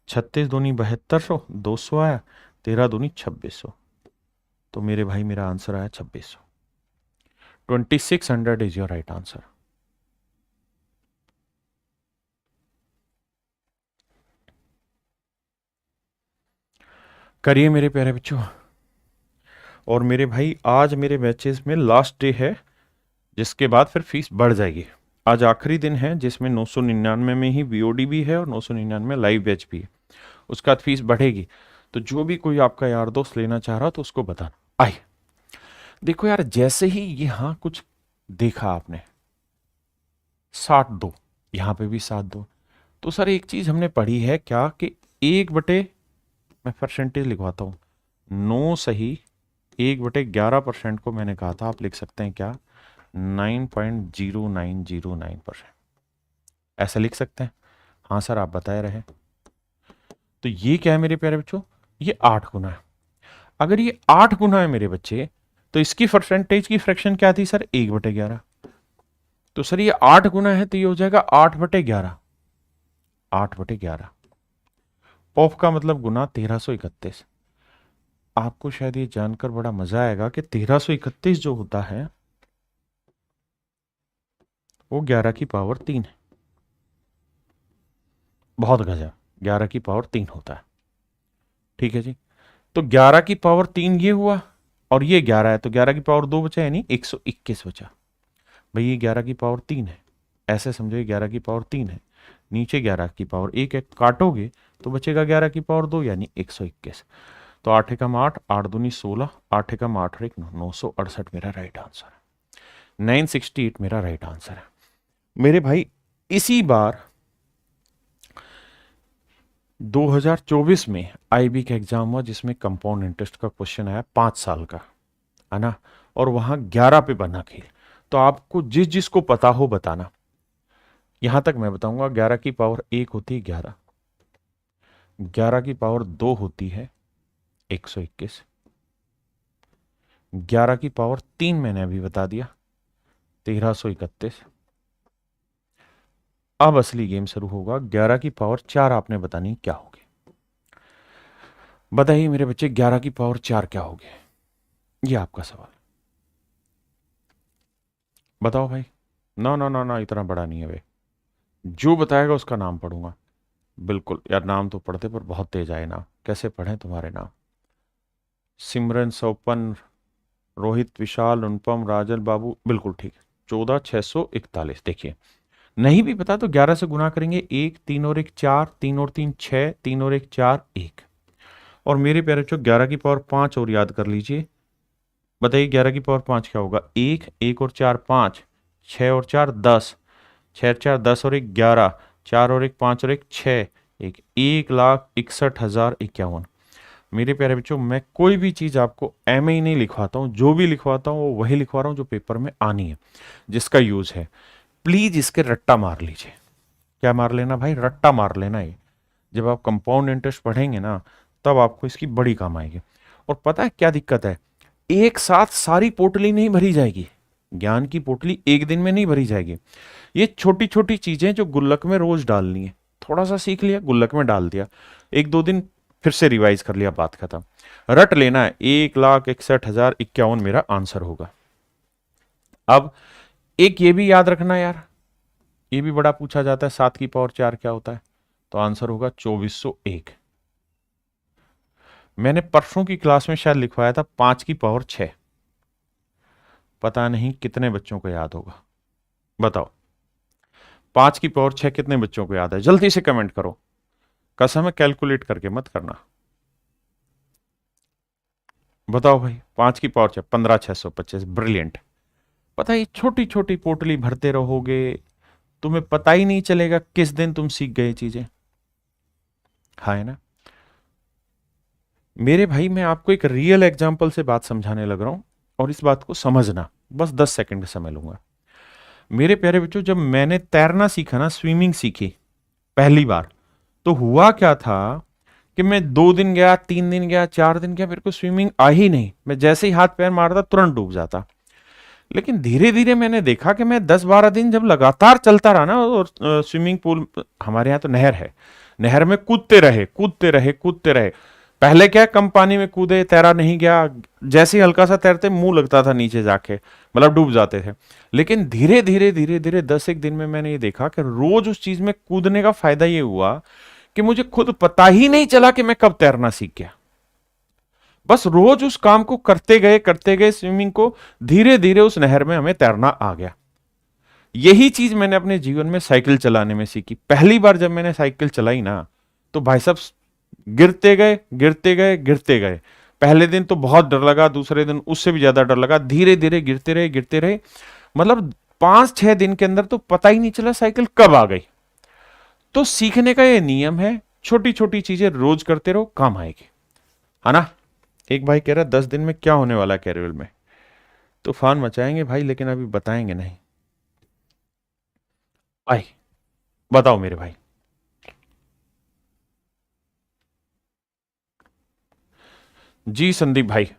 36 दूनी 7200, 200 आया, 13 दूनी 2600, तो मेरे भाई मेरा आंसर आया 2600। 2600 इज योर राइट आंसर। करिए मेरे प्यारे बच्चों। और मेरे भाई आज मेरे बैचेस में लास्ट डे है, जिसके बाद फिर फीस बढ़ जाएगी। आज आखिरी दिन है जिसमें 999 में ही बीओडी भी है और 999 लाइव बैच भी है, उसके बाद फीस बढ़ेगी। तो जो भी कोई आपका यार दोस्त लेना चाह रहा तो उसको बताना। आइए देखो यार, जैसे ही यहाँ कुछ देखा आपने 62, यहाँ पे भी 62, तो सर एक चीज हमने पढ़ी है क्या कि 1/, मैं परसेंटेज लिखवाता हूँ, 9 सही 1/11% को मैंने कहा था, आप लिख सकते हैं क्या 9.0909%, ऐसा लिख सकते हैं। हाँ सर आप बताए रहे। तो ये क्या है मेरे प्यारे बच्चों, ये 8 गुना है। अगर ये 8 गुना है मेरे बच्चे, तो इसकी परसेंटेज की फ्रैक्शन क्या थी सर 1/11। तो सर ये 8 गुना है तो ये हो जाएगा 8/11, 8/11। ऑफ का मतलब गुना 1331। आपको शायद ये जानकर बड़ा मजा आएगा कि 1331 जो होता है वो 11 की पावर 3 है। बहुत गजब, 11 की पावर 3 होता है। ठीक है जी, तो 11 की पावर 3 ये हुआ, और ये 11 है, तो 11 की पावर 2 बचा, यानी 121 बचा। भाई ये 11 की पावर 3 है, ऐसे समझो ये 11 की पावर 3 है, नीचे 11 की पावर 1 है, काटोगे तो बचेगा 11 की पावर 2 यानी 121। तो 8 एकम 8, 8 दूनी 16, 8 एकम 8 और 1 968 मेरा राइट आंसर है। 968 मेरा राइट आंसर है मेरे भाई। इसी बार 2024 में आईबी का एग्जाम हुआ जिसमें कंपाउंड इंटरेस्ट का क्वेश्चन आया 5 साल का, है ना, और वहां 11 पे बना खेल। तो आपको जिस जिसको पता हो बताना। यहां तक मैं बताऊंगा, 11 की पावर 1 होती है 11, 11 की पावर 2 होती है 121, 11 की पावर 3 मैंने अभी बता दिया 1331। अब असली गेम शुरू होगा, 11 की पावर 4 आपने बतानी क्या होगी। बताइए मेरे बच्चे, 11 की पावर 4 क्या होगी, ये आपका सवाल। बताओ भाई। ना ना ना ना, इतना बड़ा नहीं है भाई, जो बताएगा उसका नाम पढ़ूंगा। बिल्कुल यार, नाम तो पढ़ते पर बहुत तेज आए नाम, कैसे पढ़े तुम्हारे नाम? सिमरन, सोपन, रोहित, विशाल, अनुपम, राजल, बाबू, बिल्कुल ठीक। 14,641। देखिए, नहीं भी पता तो 11 से गुना करेंगे, 1 3 और 1 4, 3 और 3 6, 3 और 1 4 1। और मेरे प्यारे बच्चों 11 की पावर 5 और याद कर लीजिए। बताइए 11 की पावर 5 क्या होगा? 1, 1 और 4 5, 6 और 4 10, 6 4 10 और 1 11, 4 और 1 5 और 1 6, 1,61,051। मेरे प्यारे बच्चों, मैं कोई भी चीज़ आपको एम ही नहीं लिखवाता हूँ, जो भी लिखवाता हूँ वो वही लिखवा रहा हूँ जो पेपर में आनी है, जिसका यूज़ है। प्लीज़ इसके रट्टा मार लीजिए। क्या मार लेना भाई? रट्टा मार लेना। ये जब आप कंपाउंड इंटरेस्ट पढ़ेंगे ना, तब आपको इसकी बड़ी काम आएगी। और पता है क्या दिक्कत है? एक साथ सारी पोटली नहीं भरी जाएगी, ज्ञान की पोटली एक दिन में नहीं भरी जाएगी। ये छोटी छोटी चीजें जो गुल्लक में रोज डालनी है, थोड़ा सा सीख लिया, गुल्लक में डाल दिया, 1 2 दिन फिर से रिवाइज कर लिया, बात खत्म। रट लेना है, 1,61,051 मेरा आंसर होगा। अब एक ये भी याद रखना यार, ये भी बड़ा पूछा जाता है, 7 की पावर 4 क्या होता है? तो आंसर होगा 2401। मैंने परसों की क्लास में शायद लिखवाया था 5 की पावर 6, पता नहीं कितने बच्चों को याद होगा, बताओ। 5 की पावर 6 कितने बच्चों को याद है? जल्दी से कमेंट करो, कसम है, कैलकुलेट करके मत करना। बताओ भाई, 5 की पावर 6, 15,625। ब्रिलियंट। पता है, ये छोटी छोटी पोटली भरते रहोगे, तुम्हें पता ही नहीं चलेगा किस दिन तुम सीख गए चीजें। हाँ, है ना? मेरे भाई, मैं आपको एक रियल एग्जाम्पल से बात समझाने लग रहा हूं, और इस बात को समझना, बस 10 सेकंड का समय लूंगा। मेरे प्यारे बच्चों, जब मैंने तैरना सीखा ना, स्विमिंग सीखी पहली बार, तो हुआ क्या था कि मैं 2 दिन गया, 3 दिन गया, 4 दिन गया, मेरे को स्विमिंग आ ही नहीं। मैं जैसे ही हाथ पैर मारता तुरंत डूब जाता। लेकिन धीरे धीरे मैंने देखा कि मैं 10 12 दिन जब लगातार चलता रहा ना, और स्विमिंग पूल, हमारे यहाँ तो नहर है, नहर में कूदते रहे कूदते रहे कूदते रहे। पहले क्या, कम पानी में कूदे, तैरा नहीं गया, जैसे ही हल्का सा तैरते मुंह लगता था नीचे जाके, मतलब डूब जाते थे। लेकिन धीरे धीरे धीरे धीरे 10 एक दिन में मैंने ये देखा कि रोज उस चीज में कूदने का फायदा ये हुआ कि मुझे खुद पता ही नहीं चला कि मैं कब तैरना सीख गया। बस रोज उस काम को करते गए स्विमिंग को, धीरे धीरे उस नहर में हमें तैरना आ गया। यही चीज मैंने अपने जीवन में साइकिल चलाने में सीखी। पहली बार जब मैंने साइकिल चलाई ना, तो भाई साहब गिरते गए गिरते गए गिरते गए। पहले दिन तो बहुत डर लगा, दूसरे दिन उससे भी ज्यादा डर लगा, धीरे धीरे गिरते रहे, मतलब 5 6 दिन के अंदर तो पता ही नहीं चला साइकिल कब आ गई। तो सीखने का ये नियम है, छोटी छोटी चीजें रोज करते रहो, काम आएगी, है ना? एक भाई कह रहा है 10 दिन में क्या होने वाला है कैरियर में? तूफान मचाएंगे भाई, लेकिन अभी बताएंगे नहीं। भाई बताओ मेरे भाई। जी संदीप भाई।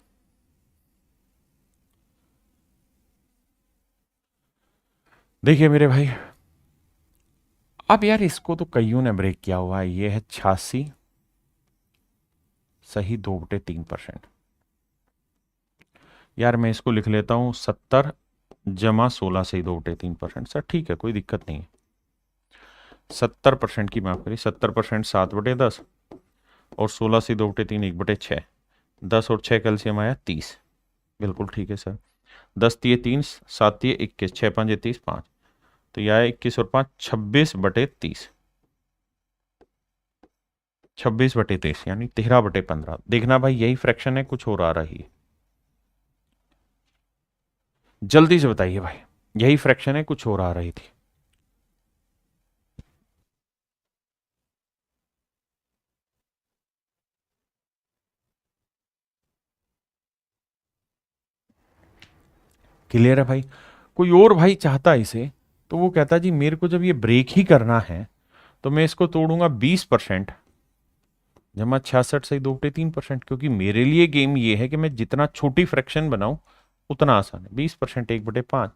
देखिए मेरे भाई, अब यार इसको तो कईयों ने ब्रेक किया हुआ है, ये है 86 सही 2/3%। यार मैं इसको लिख लेता हूं, 70 जमा 16 सही 2/3%। सर ठीक है, कोई दिक्कत नहीं है। 70% की माफ करिए, 70% 7/10 और 16 से 2/3 1/6, 10 और 6 कैल्शियम आया 30। बिल्कुल ठीक है सर। 10 तिये 3, 7 तिये 21, 6 5 30, 5, तो यह आया 21 और 5 26/30, 26/30 यानी 13/15। देखना भाई यही फ्रैक्शन है, कुछ और आ रही है, जल्दी से बताइए भाई, यही फ्रैक्शन है कुछ और आ रही थी। क्लियर है भाई? कोई और भाई चाहता इसे, तो वो कहता जी मेरे को जब ये ब्रेक ही करना है तो मैं इसको तोड़ूंगा 20% जमा 66 से 2/3%, क्योंकि मेरे लिए गेम ये है कि मैं जितना छोटी फ्रैक्शन बनाऊं उतना आसान है। 20% 1/5,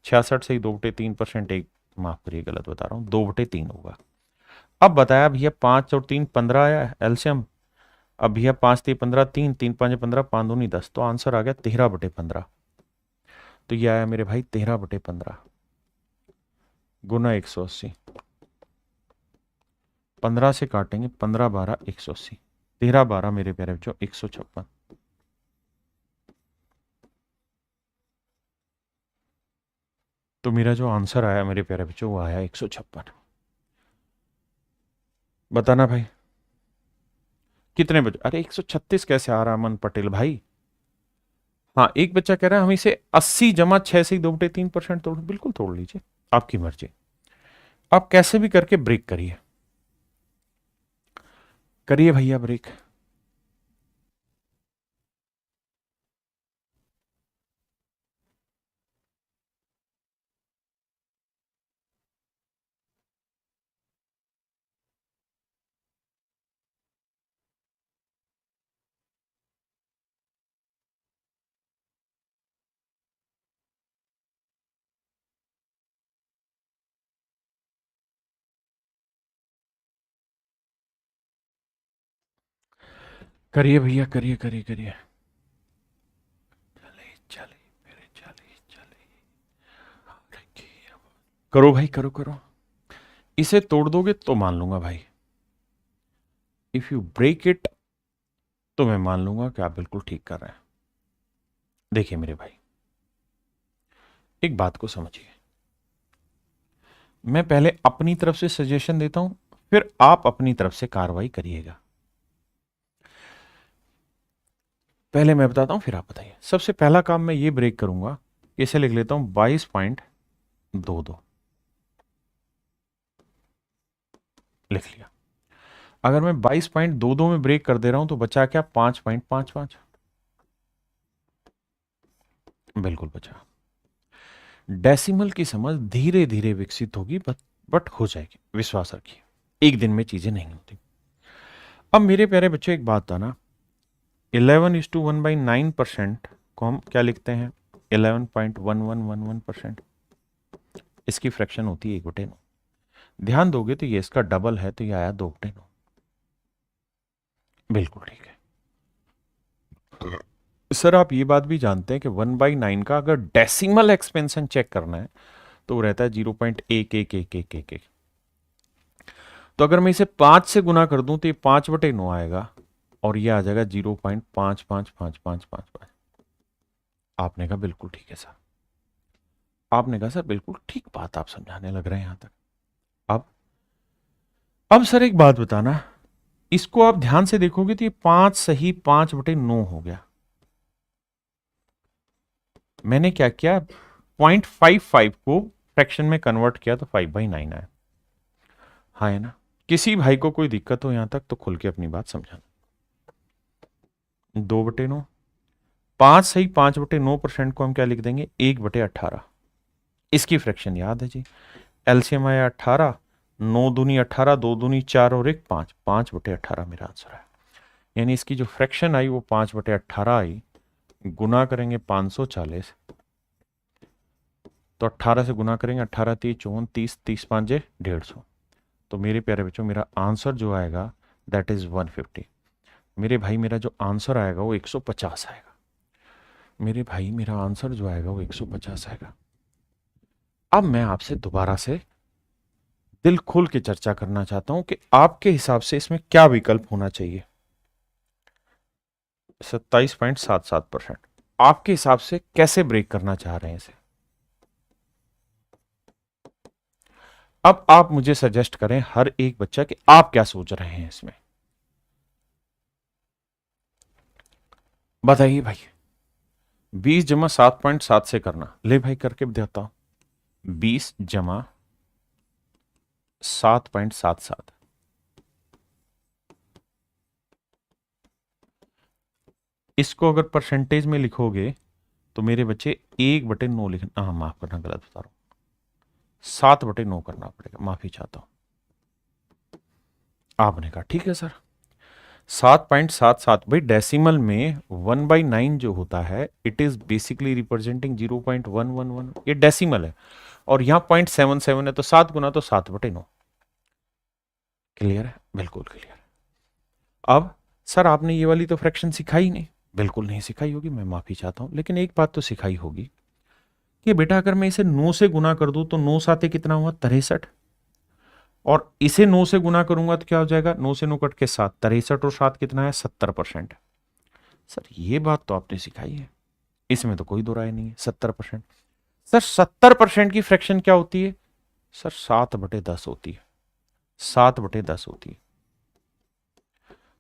66 से 2/3%, एक माफ करिए गलत बता रहा हूँ, 2/3 होगा। अब बताया भैया 5 और 3 15 आया एलसीएम। अब भैया 5 3 15, 3 3 5 15, 5 दूनी 10, तो आंसर आ गया 13/15। तो ये आया मेरे भाई 13/15 गुना 180। 15 से काटेंगे, 15 12 180, 13 12 मेरे प्यारे बच्चों 156। तो मेरा जो आंसर आया मेरे प्यारे बच्चों वो आया 156। बताना भाई कितने बचे? अरे 136 कैसे आ रहा अमन पटेल भाई? हाँ, एक बच्चा कह रहा है हम इसे 80 जमा 6 से 2/3% तोड़, बिल्कुल तोड़ लीजिए, आपकी मर्जी। आप कैसे भी करके ब्रेक करिए, करिए भैया ब्रेक। करिए भैया, करिए करिए करिए। चले चले मेरे चले चले, करो भाई, करो करो। इसे तोड़ दोगे तो मान लूंगा भाई, इफ यू ब्रेक इट तो मैं मान लूंगा कि आप बिल्कुल ठीक कर रहे हैं। देखिए मेरे भाई, एक बात को समझिए, मैं पहले अपनी तरफ से सजेशन देता हूं, फिर आप अपनी तरफ से कार्रवाई करिएगा। पहले मैं बताता हूं, फिर आप बताइए। सबसे पहला काम मैं ये ब्रेक करूंगा, इसे लिख लेता हूं 22.22, लिख लिया। अगर मैं 22.22 में ब्रेक कर दे रहा हूं तो बचा क्या? 5.55, बिल्कुल बचा। डेसिमल की समझ धीरे धीरे विकसित होगी, बट हो जाएगी, विश्वास रखिए, एक दिन में चीजें नहीं होती। अब मेरे प्यारे बच्चे एक बात था ना, 11:1/9% को हम क्या लिखते हैं? 11.1111%। इसकी फ्रैक्शन होती है 1/9। ध्यान दोगे तो ये इसका डबल है, तो ये आया 2/9। बिल्कुल ठीक है सर। आप ये बात भी जानते हैं कि 1/9 का अगर डेसिमल एक्सपेंशन चेक करना है तो वो रहता है 0.111111। तो अगर मैं इसे 5 से गुना कर दूं तो ये 5/9 आएगा और ये आ जाएगा 0.555555। आपने कहा बिल्कुल ठीक है सर। आपने कहा सर बिल्कुल ठीक बात आप समझाने लग रहे हैं यहां तक। अब अब सर एक बात बताना, इसको आप ध्यान से देखोगे तो ये 5 सही 5/9 हो गया। मैंने क्या किया, 0.55 को फ्रैक्शन में कन्वर्ट किया तो 5/9 आया। हाँ है ना? किसी भाई को कोई दिक्कत हो यहां तक तो खुल के अपनी बात समझाना। 2/9, 5 सही 5/9% को हम क्या लिख देंगे? 1/18। इसकी फ्रैक्शन याद है जी, एलसीएम आया 18, 9 दूनी 18, 2 दूनी 4 और 1 5, 5/18 मेरा आंसर है। यानी इसकी जो फ्रैक्शन आई वो 5/18 आई। गुना करेंगे 540, तो 18 से गुना करेंगे, 18 3 54, 30 30 5 150। तो मेरे प्यारे बच्चों मेरा आंसर जो आएगा दैट इज 150। मेरे भाई मेरा जो आंसर आएगा वो 150 आएगा। मेरे भाई मेरा आंसर जो आएगा वो 150 आएगा। अब मैं आपसे दोबारा से दिल खोल के चर्चा करना चाहता हूं कि आपके हिसाब से इसमें क्या विकल्प होना चाहिए। 27.77%। आपके हिसाब से कैसे ब्रेक करना चाह रहे हैं इसे? अब आप मुझे सजेस्ट करें हर एक बच्चा कि आप क्या सोच रहे हैं इसमें, बताइए भाई। 20 जमा 7.7 से करना, ले भाई करके देता हूं। 20 जमा 7.77, इसको अगर परसेंटेज में लिखोगे तो मेरे बच्चे 1/9 लिखना, हाँ माफ करना गलत बता रहा हूं, 7/9 करना पड़ेगा, माफी चाहता हूं। आपने कहा ठीक है सर। 7.77 भाई डेसिमल में 1/9 जो होता है इट इज बेसिकली रिप्रेजेंटिंग 0.111, ये डेसिमल है और यहां 0.77 है, तो 7 गुना तो 7/9। क्लियर है? बिल्कुल क्लियर। अब सर आपने ये वाली तो फ्रैक्शन सिखाई नहीं। बिल्कुल नहीं सिखाई होगी, मैं माफी चाहता हूं, लेकिन एक बात तो सिखाई होगी कि बेटा अगर मैं इसे 9 से गुना कर दूं तो 9 साते कितना हुआ? 63। और इसे 9 से गुना करूंगा तो क्या हो जाएगा? 9 से 9 कट के 7, 63 और 7 कितना है? 70%। सर ये बात तो आपने सिखाई है, इसमें तो कोई दो राय नहीं है। 70%। सर 70% की फ्रैक्शन क्या होती है? सर 7/10 होती है। 7/10 होती है।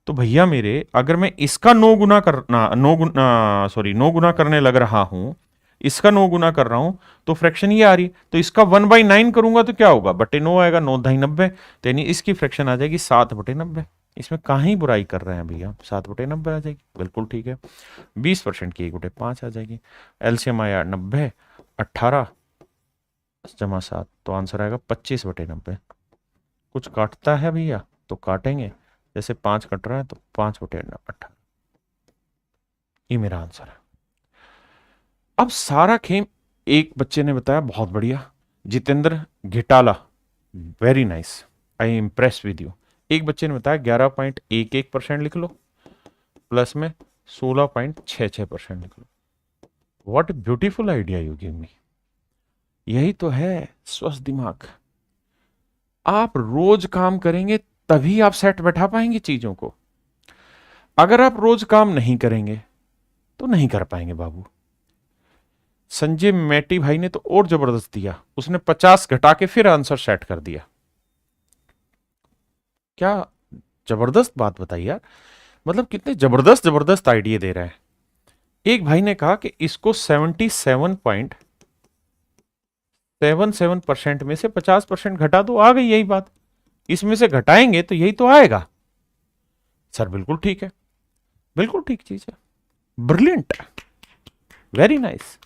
तो भैया मेरे अगर मैं इसका 9 गुना करना 9 गुना करने लग रहा हूं, इसका 9 गुना कर रहा हूं, तो फ्रैक्शन ये आ रही, तो इसका 1/9 करूंगा तो क्या होगा? बटे 9 आएगा, 9 ढाई 90, तो यानी इसकी फ्रैक्शन आ जाएगी 7/90। इसमें कहाँ ही बुराई कर रहे हैं भैया, 7/90 आ जाएगी, बिल्कुल ठीक है। 20% की 1/5 आ जाएगी। एलसीएम आया 90, 18 जमा 7, तो आंसर आएगा 25/90। कुछ काटता है भैया तो काटेंगे, जैसे 5 कट रहा है तो 5/18, ये मेरा आंसर है। अब सारा खेम एक बच्चे ने बताया, बहुत बढ़िया, Jitendra Ghitala, very nice, I impress with you. एक बच्चे ने बताया 11.11% लिख लो, प्लस में 16.66% लिख लो। What beautiful idea you give me. यही तो है स्वस्थ दिमाग। आप रोज काम करेंगे तभी आप सेट बैठा पाएंगे चीजों को। अगर आप रोज काम नहीं करेंगे तो नहीं कर पाएंगे बाबू। संजय मेटी भाई ने तो और जबरदस्त दिया, उसने 50 घटा के फिर आंसर सेट कर दिया। क्या जबरदस्त बात बताई यार, मतलब कितने जबरदस्त जबरदस्त आइडिया दे रहे हैं। एक भाई ने कहा कि इसको 77.77% में से 50% घटा दो, आ गई यही बात। इसमें से घटाएंगे तो यही तो आएगा। सर बिल्कुल ठीक है, बिल्कुल ठीक चीज है, ब्रिलियंट, वेरी नाइस।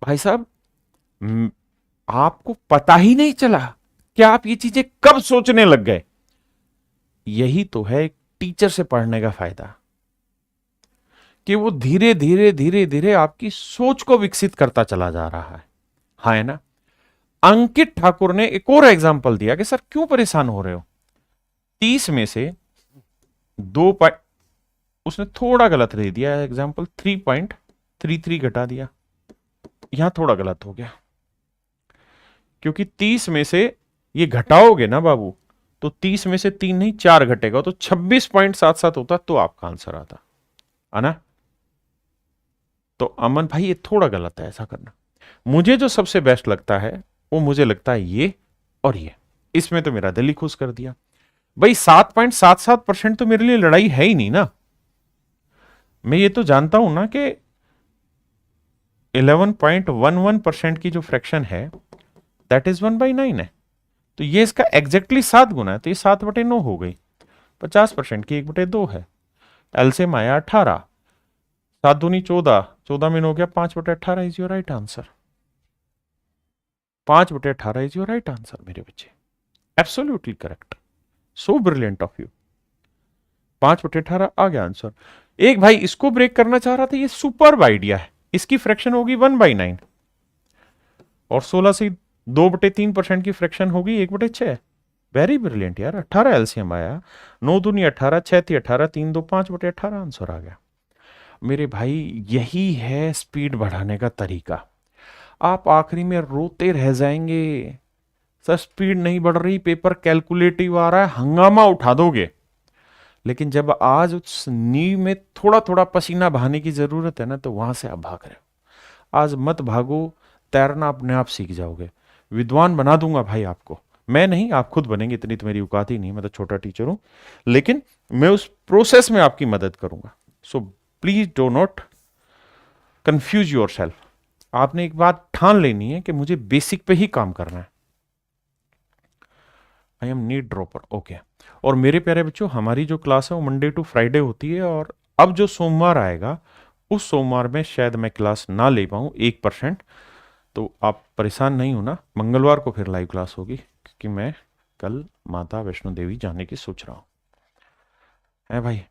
भाई साहब आपको पता ही नहीं चला कि आप ये चीजें कब सोचने लग गए। यही तो है एक टीचर से पढ़ने का फायदा, कि वो धीरे धीरे धीरे धीरे आपकी सोच को विकसित करता चला जा रहा है। हाँ है ना? अंकित ठाकुर ने एक और एग्जाम्पल दिया कि सर क्यों परेशान हो रहे हो, 30 में से 2 उसने थोड़ा गलत दे दिया एग्जाम्पल, 3.33 घटा दिया, यहां थोड़ा गलत हो गया, क्योंकि 30 में से ये घटाओगे ना बाबू तो 30 में से 3 नहीं 4 घटेगा, तो 26.77 होता तो आपका आंसर आता है ना। तो अमन भाई ये थोड़ा गलत है ऐसा करना। मुझे जो सबसे बेस्ट लगता है वो मुझे लगता है ये और ये, इसमें तो मेरा दिल ही खुश कर दिया भाई। 7.77% तो मेरे लिए लड़ाई है ही नहीं ना। मैं ये तो जानता हूं ना कि 11.11% की जो फ्रैक्शन है दैट इज 1/9 है, तो ये इसका एग्जैक्टली 7 गुना है, तो ये 7/9 हो गई। 50% की 1/2 है। एलसीएम आया 18, 7 दूनी 14, 14 में 9 हो गया 5/18 is your right answer. 5/18 is your right answer मेरे बच्चे, absolutely correct, so brilliant of you. 5/18 आ गया आंसर। एक भाई इसको ब्रेक करना चाह रहा था, ये सुपर्ब आइडिया है। इसकी फ्रैक्शन होगी 1/9 और 16 से 2/3% की फ्रैक्शन होगी 1/6। वेरी ब्रिलियंट यार। 18 एलसीएम आया, 9 दूनी 18, 6 थी 18, 3 2 5/18 आंसर आ गया मेरे भाई। यही है स्पीड बढ़ाने का तरीका। आप आखिरी में रोते रह जाएंगे, सर स्पीड नहीं बढ़ रही, पेपर कैलकुलेटिव आ रहा है, हंगामा उठा दोगे। लेकिन जब आज उस नींव में थोड़ा थोड़ा पसीना बहाने की जरूरत है ना, तो वहां से आप भाग रहे हो। आज मत भागो, तैरना अपने आप सीख जाओगे। विद्वान बना दूंगा भाई आपको, मैं नहीं, आप खुद बनेंगे, इतनी तो मेरी औकात ही नहीं, मैं तो छोटा टीचर हूं। लेकिन मैं उस प्रोसेस में आपकी मदद करूंगा। So please do not confuse your self. आपने एक बात ठान लेनी है कि मुझे बेसिक पे ही काम करना है। I am need dropper, okay. और मेरे प्यारे बच्चों, हमारी जो क्लास है वो मंडे टू फ्राइडे होती है, और अब जो सोमवार आएगा उस सोमवार में शायद मैं क्लास ना ले पाऊँ 1%। तो आप परेशान नहीं होना, मंगलवार को फिर लाइव क्लास होगी, क्योंकि मैं कल माता वैष्णो देवी जाने की सोच रहा हूँ, है भाई।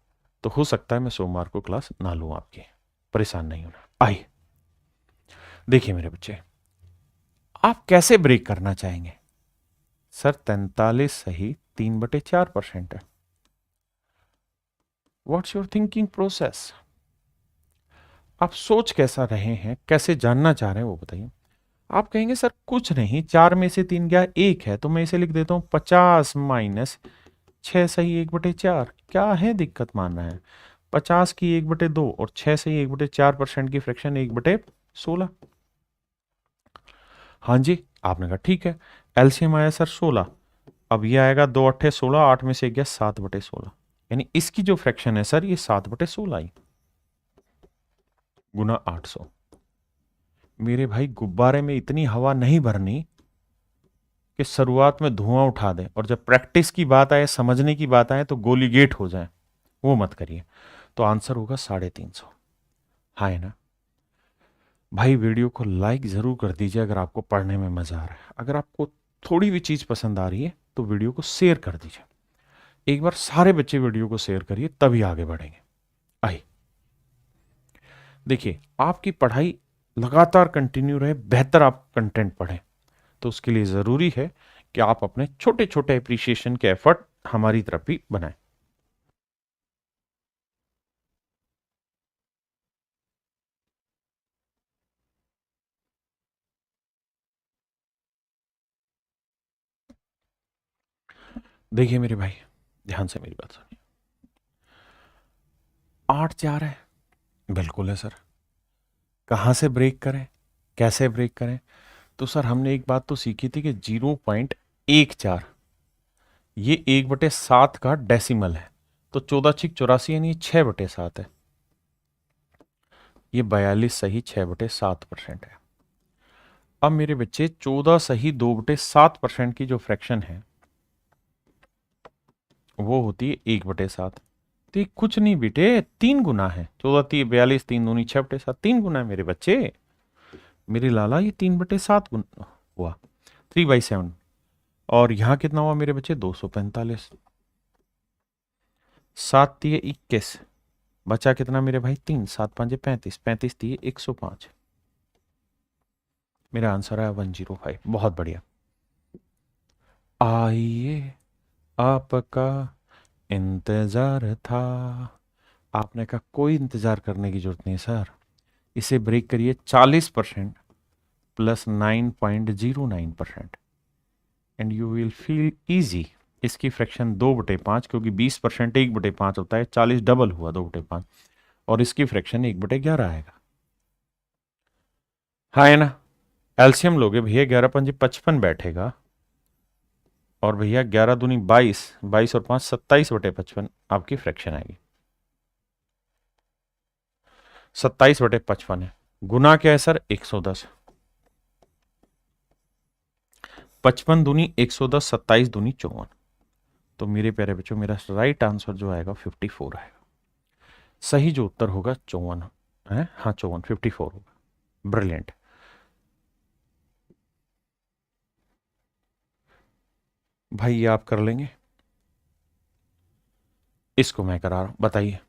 तो हो सकता है मैं सोमवार को क्लास ना लूँ आपकी, परेशान नहीं होना। आइए देखिए मेरे बच्चे, आप कैसे ब्रेक करना चाहेंगे? सर 43 सही 3/4% है। What's your thinking process? आप सोच कैसा रहे हैं, कैसे जानना चाह रहे हैं वो बताइए। आप कहेंगे सर कुछ नहीं, 4 में से 3 गया, 1 है, तो मैं इसे लिख देता हूं 50 - 6 सही 1/4। क्या है दिक्कत मानना है? 50 की 1/2 और 6 सही 1/4% की फ्रैक्शन 1/16। हाँ जी, आपने कहा ठीक है। एलसीएम आया सर 16। अब ये आएगा 2 × 8 = 16, 8 में से 1 गया 7/16। यानी इसकी जो फ्रैक्शन है सर, ये 7/16 आई, गुना 800। मेरे भाई गुब्बारे में इतनी हवा नहीं भरनी कि शुरुआत में धुआं उठा दें, और जब प्रैक्टिस की बात आए, समझने की बात आए, तो गोली गेट हो जाए। वो मत करिए। तो आंसर होगा 350। हाँ है ना भाई? वीडियो को लाइक जरूर कर दीजिए अगर आपको पढ़ने में मजा आ रहा है। अगर आपको थोड़ी भी चीज पसंद आ रही है तो वीडियो को शेयर कर दीजिए। एक बार सारे बच्चे वीडियो को शेयर करिए, तभी आगे बढ़ेंगे। आइए देखिए, आपकी पढ़ाई लगातार कंटिन्यू रहे, बेहतर आप कंटेंट पढ़ें, तो उसके लिए ज़रूरी है कि आप अपने छोटे छोटे अप्रिसिएशन के एफर्ट हमारी तरफ भी बनाएं। देखिए मेरे भाई, ध्यान से मेरी बात सुनिए। 8/4 है, बिल्कुल है सर। कहाँ से ब्रेक करें, कैसे ब्रेक करें? तो सर हमने एक बात तो सीखी थी कि 0.14 ये 1/7 का डेसिमल है। तो 14×6 = 84, यानी 6/7 है। ये 42 सही 6/7% है। अब मेरे बच्चे 14 सही 2/7% की जो फ्रैक्शन है वो होती है 1/7। तो ये कुछ नहीं बेटे, 3 गुना है। 14×42, 3×2 = 6/7, 3 गुना है मेरे बच्चे। मेरे लाला ये 3/7 गुना हुआ, 3/7। और यहाँ कितना हुआ मेरे बच्चे? 245। 7×3 = 21, बचा कितना मेरे भाई? 3। 7×5 = 35, 35×3 = 105। मेरा आंसर है 105। बहुत बढ़िया। आइए, आपका इंतजार था। आपने कहा कोई इंतजार करने की जरूरत नहीं सर, इसे ब्रेक करिए 40% + 9.09%, and you will feel easy. इसकी फ्रैक्शन 2/5, क्योंकि 20% 1/5 होता है, 40 डबल हुआ 2/5, और इसकी फ्रैक्शन 1/11 आएगा। हाँ है ना? एल्सियम लोगे भैया, 11×5 = 55 बैठेगा, और भैया 11×2 = 22, 22 और 5 = 27/55 आपकी फ्रैक्शन आएगी। 27/55 है। गुना क्या है सर? 110। 55×2 = 110, 27×2 = 54। तो मेरे प्यारे बच्चों, मेरा राइट आंसर जो आएगा 54 आएगा। सही जो उत्तर होगा 54 है। हाँ 54, 54 होगा। ब्रिलियंट। भाई ये आप कर लेंगे? इसको मैं करा रहा हूं, बताइए।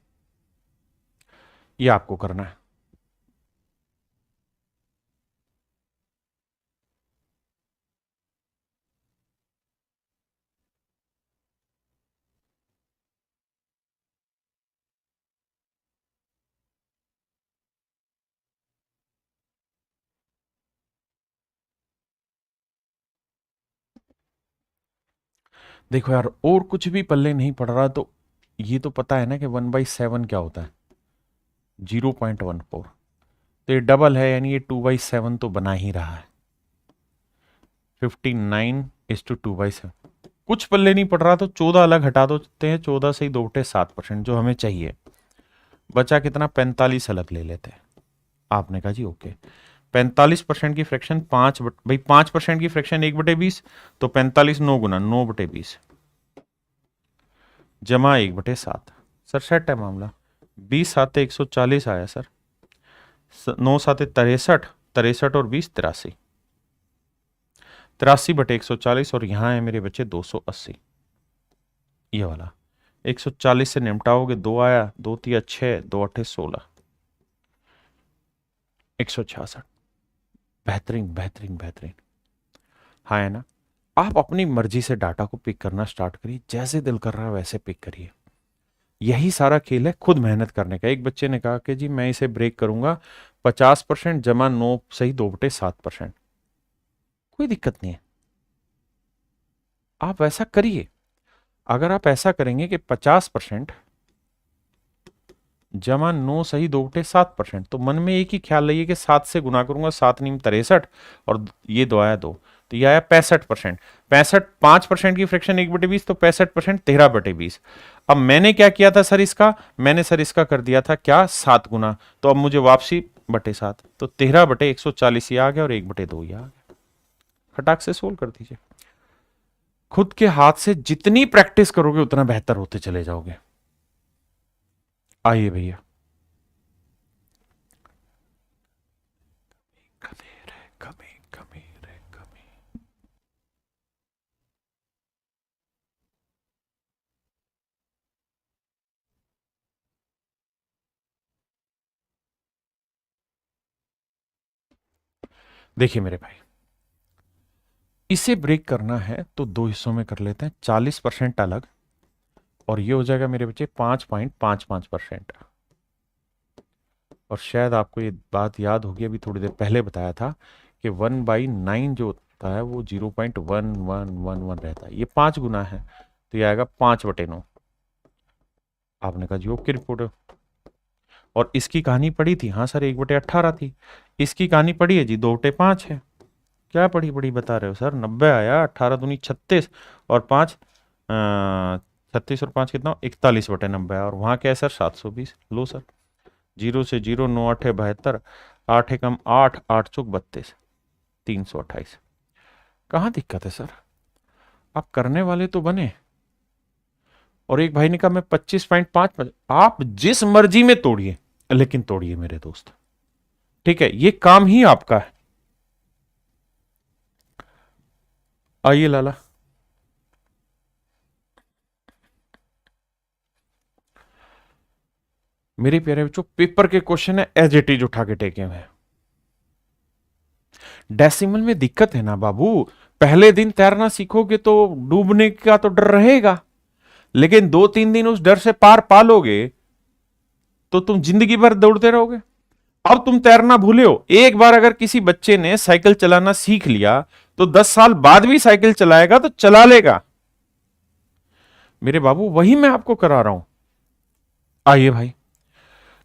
ये आपको करना है। देखो यार, और कुछ भी पल्ले नहीं पड़ रहा तो ये तो पता है ना कि 1/7 क्या होता है, 0.14। तो ये डबल है, यानी ये 2/7 तो बना ही रहा है। 59:2/7। कुछ पल्ले नहीं पड़ रहा तो 14 अलग हटा देते हैं, 14 से ही 2/7% जो हमें चाहिए। बचा कितना, 45 अलग ले लेते हैं। आपने कहा जी ओके। 45% की फ्रैक्शन 5 भाई 5% की फ्रैक्शन 1/20, तो 45 9 गुना 9/20 जमा 1/7। सर सेट है मामला। 20 साते 140 आया सर। 9 साते 63, 63 और 20 83, 83/140। और यहां है मेरे बच्चे 280, ये वाला। 140 से निपटाओगे, 2 आया, 2 तिया 6, 2 अट्ठे 16, 166। बेहतरीन बेहतरीन बेहतरीन। हाँ है ना। आप अपनी मर्जी से डाटा को पिक करना स्टार्ट करिए, जैसे दिल कर रहा है वैसे पिक करिए। यही सारा खेल है खुद मेहनत करने का। एक बच्चे ने कहा कि जी मैं इसे ब्रेक करूंगा 50% जमा 9 सही 2/7%। कोई दिक्कत नहीं है, आप वैसा करिए। अगर आप ऐसा करेंगे कि 50% जमा 9 सही 2/7%, तो मन में एक ही ख्याल रहिए कि 7 से गुना करूंगा, 7 नीम 63, और ये 2 आया 2, तो ये आया 65%। 5% की फ्रैक्शन 1/20, तो 65% 13/20। अब मैंने क्या किया था सर इसका, मैंने सर इसका कर दिया था क्या, 7 गुना। तो अब मुझे वापसी बटे 7, तो 13/140 ये आ गया और 1/2 ये आ गया। फटाक से सोल्व कर दीजिए। खुद के हाथ से जितनी प्रैक्टिस करोगे उतना बेहतर होते चले जाओगे। आइए भैया। कमी रे कमी, कमी रे कमी। देखिए मेरे भाई, इसे ब्रेक करना है तो दो हिस्सों में कर लेते हैं, 40% अलग, और ये हो जाएगा मेरे बच्चे 5.55%। और शायद आपको ये बात याद होगी, अभी थोड़ी देर पहले बताया था कि 1/9 जो होता है वो 0.1111 रहता है। ये 5 गुना है, तो ये आएगा 5/9। आपने कहा जी ओके रिपोर्टर। और इसकी कहानी पढ़ी थी, हाँ सर 1/18 थी। इसकी कहानी पढ़ी है जी, 2/5 है। क्या पढ़ी पढ़ी बता रहे हो सर, 90 आया, 18 दूनी 36, और 5 36 और 5 कितना, 41/90 आया। और वहाँ क्या है सर, 720। लो सर, 0 से 0, 9 8 72, 8 एकम 8, 8 चौक 32, 328। कहाँ दिक्कत है सर, आप करने वाले तो बने। और एक भाई ने कहा मैं 25.5, आप जिस मर्जी में तोड़िए, लेकिन तोड़िए मेरे दोस्त, ठीक है, ये काम ही आपका है। आइए लाला। मेरे प्यारे बच्चों, पेपर के क्वेश्चन है एज इट इज उठा के टेके हुए हैं। डेसिमल में दिक्कत है ना बाबू। पहले दिन तैरना सीखोगे तो डूबने का तो डर रहेगा, लेकिन 2-3 दिन उस डर से पार पालोगे तो तुम जिंदगी भर दौड़ते रहोगे। अब तुम तैरना भूले हो, एक बार अगर किसी बच्चे ने साइकिल चलाना सीख लिया तो 10 साल बाद भी साइकिल चलाएगा तो चला लेगा। मेरे बाबू वही मैं आपको करा रहा हूं। आइए भाई,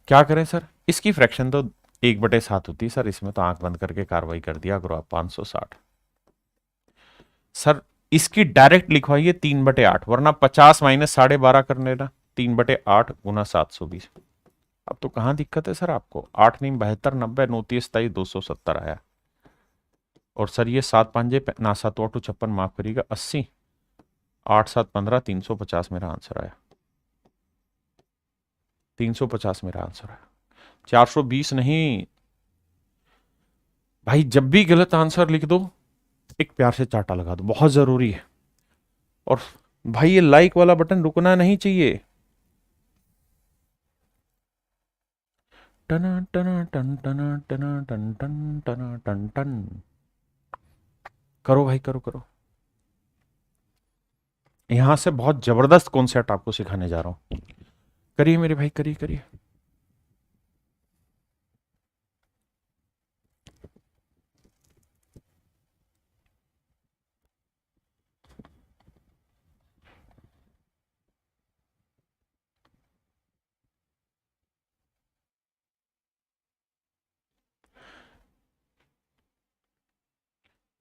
क्या करें सर, इसकी फ्रैक्शन तो 1/7 होती है सर, इसमें तो आंख बंद करके कार्रवाई कर दिया करो आप, 560। सर इसकी डायरेक्ट लिखवाइए 3/8, वरना 50 माइनस 12.5 कर लेना, 3/8 गुना 720। अब तो कहां दिक्कत है सर आपको, 8 नीम 72, 90 29 27 270 आया। और सर ये 7 पांजे ना 7 8 56, माफ करिएगा 80, 8 7 15, 350 मेरा आंसर आया। 350 मेरा आंसर आया, 420 नहीं। भाई जब भी गलत आंसर लिख दो, एक प्यार से चाटा लगा दो, बहुत जरूरी है। और भाई ये लाइक वाला बटन रुकना नहीं चाहिए। टना टना टन टना टना टन टन टना टन टन। करो भाई, करो करो। यहां से बहुत जबरदस्त कॉन्सेप्ट आपको सिखाने जा रहा हूं। करिए मेरे भाई, करिए करिए।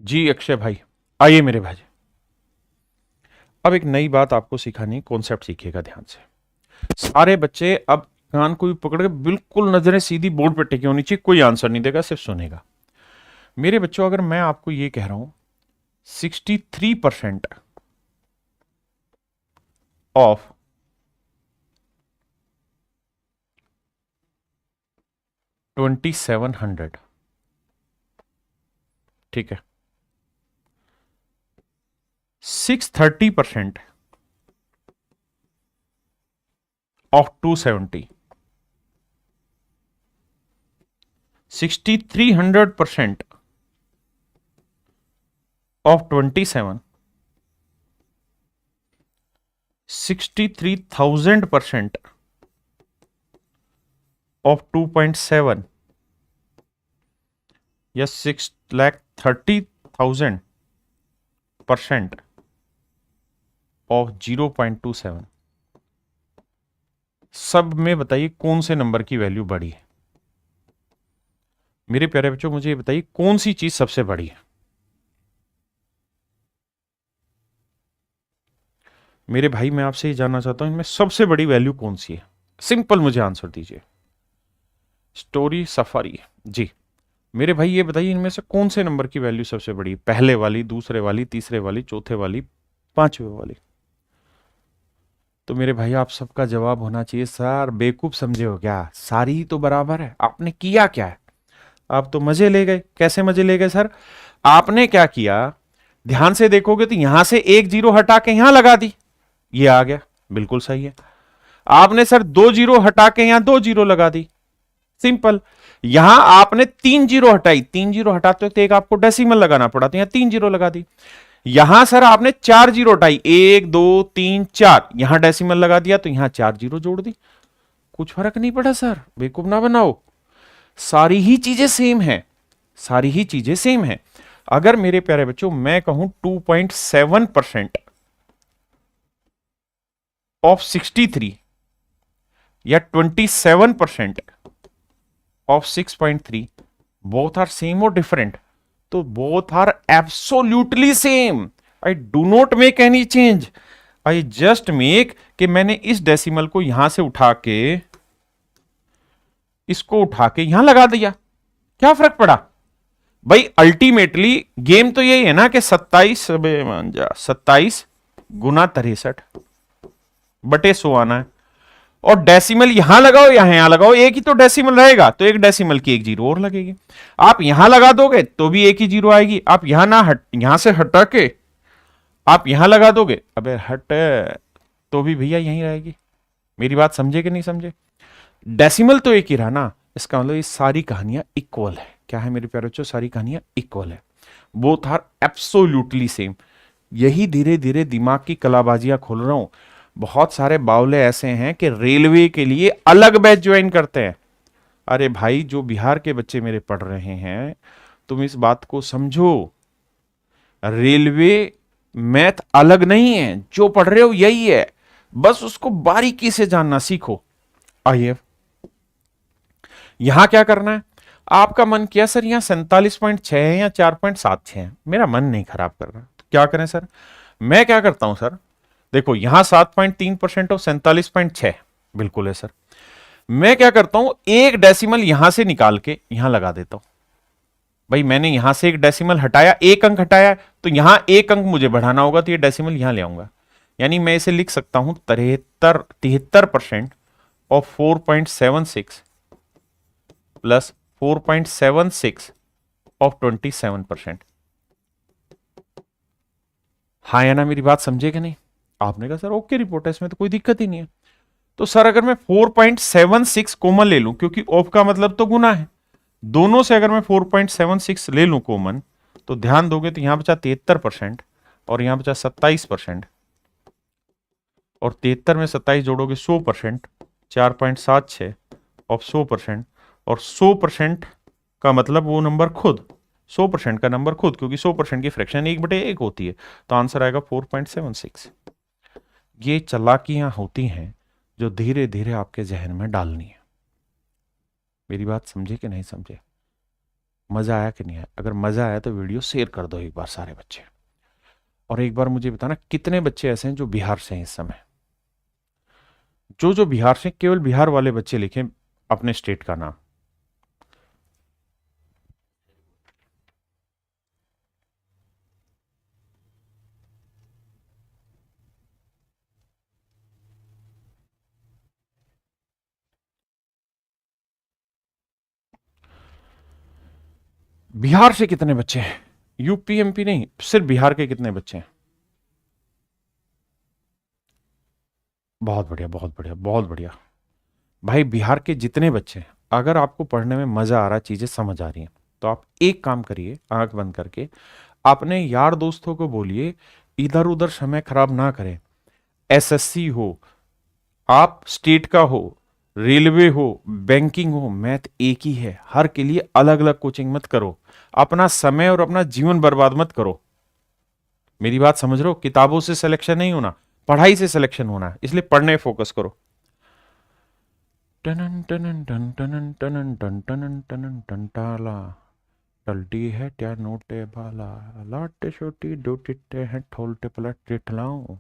जी अक्षय भाई, आइए मेरे भाई। अब एक नई बात आपको सिखानी, कॉन्सेप्ट सीखिएगा ध्यान से। सारे बच्चे अब कान को भी पकड़ के बिल्कुल नजरें सीधी बोर्ड पे टिकी होनी चाहिए, कोई आंसर नहीं देगा, सिर्फ सुनेगा। मेरे बच्चों, अगर मैं आपको ये कह रहा हूं 63% ऑफ 2700, ठीक है, 630% ऑफ 270, 6300% ऑफ 27, 63,000% ऑफ 2.7, या 6,30,000% ऑफ 0.27, सब में बताइए कौन से नंबर की वैल्यू बड़ी है? मेरे प्यारे बच्चों, मुझे ये बताइए कौन सी चीज सबसे बड़ी है? मेरे भाई, मैं आपसे ये जानना चाहता हूं इनमें सबसे बड़ी वैल्यू कौन सी है? सिंपल मुझे आंसर दीजिए। स्टोरी सफारी, जी। मेरे भाई ये बताइए इनमें से कौन से नंबर की वैल्यू सबसे बड़ी है? पहले वाली, दूसरे वाली, तीसरे वाली, चौथे वाली, पांचवे वाली? तो मेरे भाई आप सबका जवाब होना चाहिए सर बेवकूफ समझे हो क्या? सारी ही तो बराबर है। आपने किया क्या है? आप तो मजे ले गए। कैसे मजे ले गए सर? आपने क्या किया, ध्यान से देखोगे तो यहां से एक जीरो हटा के यहां लगा दी, ये आ गया, बिल्कुल सही है। आपने सर दो जीरो हटा के यहां दो जीरो लगा दी, सिंपल। यहां आपने तीन जीरो हटाई, तीन जीरो हटाते वक्त एक आपको डेसिमल लगाना पड़ा, तो यहां तीन जीरो लगा दी। यहां सर आपने चार जीरो हटाई, एक दो तीन चार, यहां डेसिमल लगा दिया, तो यहां चार जीरो जोड़ दी। कुछ फर्क नहीं पड़ा सर, बेवकूफ ना बनाओ। सारी ही चीजें सेम है, सारी ही चीजें सेम है। अगर मेरे प्यारे बच्चों मैं कहूं 2.7% ऑफ 63 या 27% ऑफ 6.3, बोथ आर सेम और डिफरेंट? तो both are absolutely same. I do not make any change, I just make कि मैंने इस डेसिमल को यहां से उठा के, इसको उठा के यहां लगा दिया। क्या फर्क पड़ा भाई? अल्टीमेटली गेम तो यही है ना कि 27 गुना 63 बटे 100 आना है। और डेसिमल यहां लगाओ या यहां लगाओ, एक ही तो डेसिमल रहेगा, तो एक डेसिमल की एक जीरो और लगेगी। आप यहां लगा दोगे तो भी एक ही जीरो आएगी। आप यहां ना यहां से हटा के आप यहां लगा दोगे, अबे हट, तो भी भैया यहीं रहेगी। मेरी बात समझे कि नहीं समझे? डेसिमल तो एक ही रहा ना, इसका मतलब ये सारी कहानियां इक्वल है। क्या है मेरे प्यारे बच्चों? सारी कहानियां इक्वल है, बोथ आर एब्सोल्युटली सेम। यही धीरे धीरे दिमाग की कलाबाजियां खोल रहा हूं। बहुत सारे बावले ऐसे हैं कि रेलवे के लिए अलग बैच ज्वाइन करते हैं। अरे भाई, जो बिहार के बच्चे मेरे पढ़ रहे हैं, तुम इस बात को समझो, रेलवे मैथ अलग नहीं है, जो पढ़ रहे हो यही है, बस उसको बारीकी से जानना सीखो। आइए, यहां क्या करना है? आपका मन किया सर यहां 47.6 है या 4.76 है, मेरा मन नहीं खराब कर रहा, तो क्या करें सर? मैं क्या करता हूं सर, देखो यहां 7.3% और 47.6 बिल्कुल है सर। मैं क्या करता हूं, एक डेसिमल यहां से निकाल के यहां लगा देता हूं। भाई मैंने यहां से एक डेसिमल हटाया, एक अंक हटाया, तो यहां एक अंक मुझे बढ़ाना होगा, तो ये डेसिमल यहां ले आऊंगा। यानी मैं इसे लिख सकता हूं 73% और 4.76 प्लस 4.76 ऑफ 27%। हाँ या ना, मेरी बात समझे कि नहीं? आपने कहा सर ओके रिपोर्ट है, इसमें तो कोई दिक्कत ही नहीं है। तो सर अगर मैं 4.76 कॉमन ले लूं, क्योंकि ऑफ का मतलब तो गुना है, दोनों से अगर मैं 4.76 ले लूं कॉमन, तो ध्यान दोगे तो यहां बचा 73% और यहां बचा 27%, और 73 में 27 जोड़ोगे 100%, 4.76 ऑफ 100%, और 100% का मतलब वो नंबर खुद, 100% का नंबर खुद, क्योंकि 100% की फ्रैक्शन 1/1 होती है, तो आंसर आएगा 4.76। ये चालाकियां होती हैं जो धीरे धीरे आपके जहन में डालनी है। मेरी बात समझे कि नहीं समझे? मजा आया कि नहीं आया? अगर मजा आया तो वीडियो शेयर कर दो एक बार सारे बच्चे। और एक बार मुझे बताना कितने बच्चे ऐसे हैं जो बिहार से हैं इस समय। जो जो बिहार से, केवल बिहार वाले बच्चे लिखें अपने स्टेट का नाम। बिहार से कितने बच्चे हैं? यूपी एमपी नहीं, सिर्फ बिहार के कितने बच्चे हैं? बहुत बढ़िया, बहुत बढ़िया, बहुत बढ़िया। भाई बिहार के जितने बच्चे हैं, अगर आपको पढ़ने में मजा आ रहा है, चीजें समझ आ रही हैं, तो आप एक काम करिए, आंख बंद करके अपने यार दोस्तों को बोलिए इधर उधर समय खराब ना करें। एसएससी हो, आप स्टेट का हो, रेलवे हो, बैंकिंग हो, मैथ एक ही है, हर के लिए अलग अलग कोचिंग मत करो। अपना समय और अपना जीवन बर्बाद मत करो। मेरी बात समझ रहे हो? किताबों से सिलेक्शन नहीं होना, पढ़ाई से सिलेक्शन होना है, इसलिए पढ़ने फोकस करो। टनन टनन टन टनन टनन टन टनन टनन टन टाला टलटी है क्या नोटे बाला लाटे छोटी दो टिट्टे हैं ठोलटे पलट टिटलाऊं।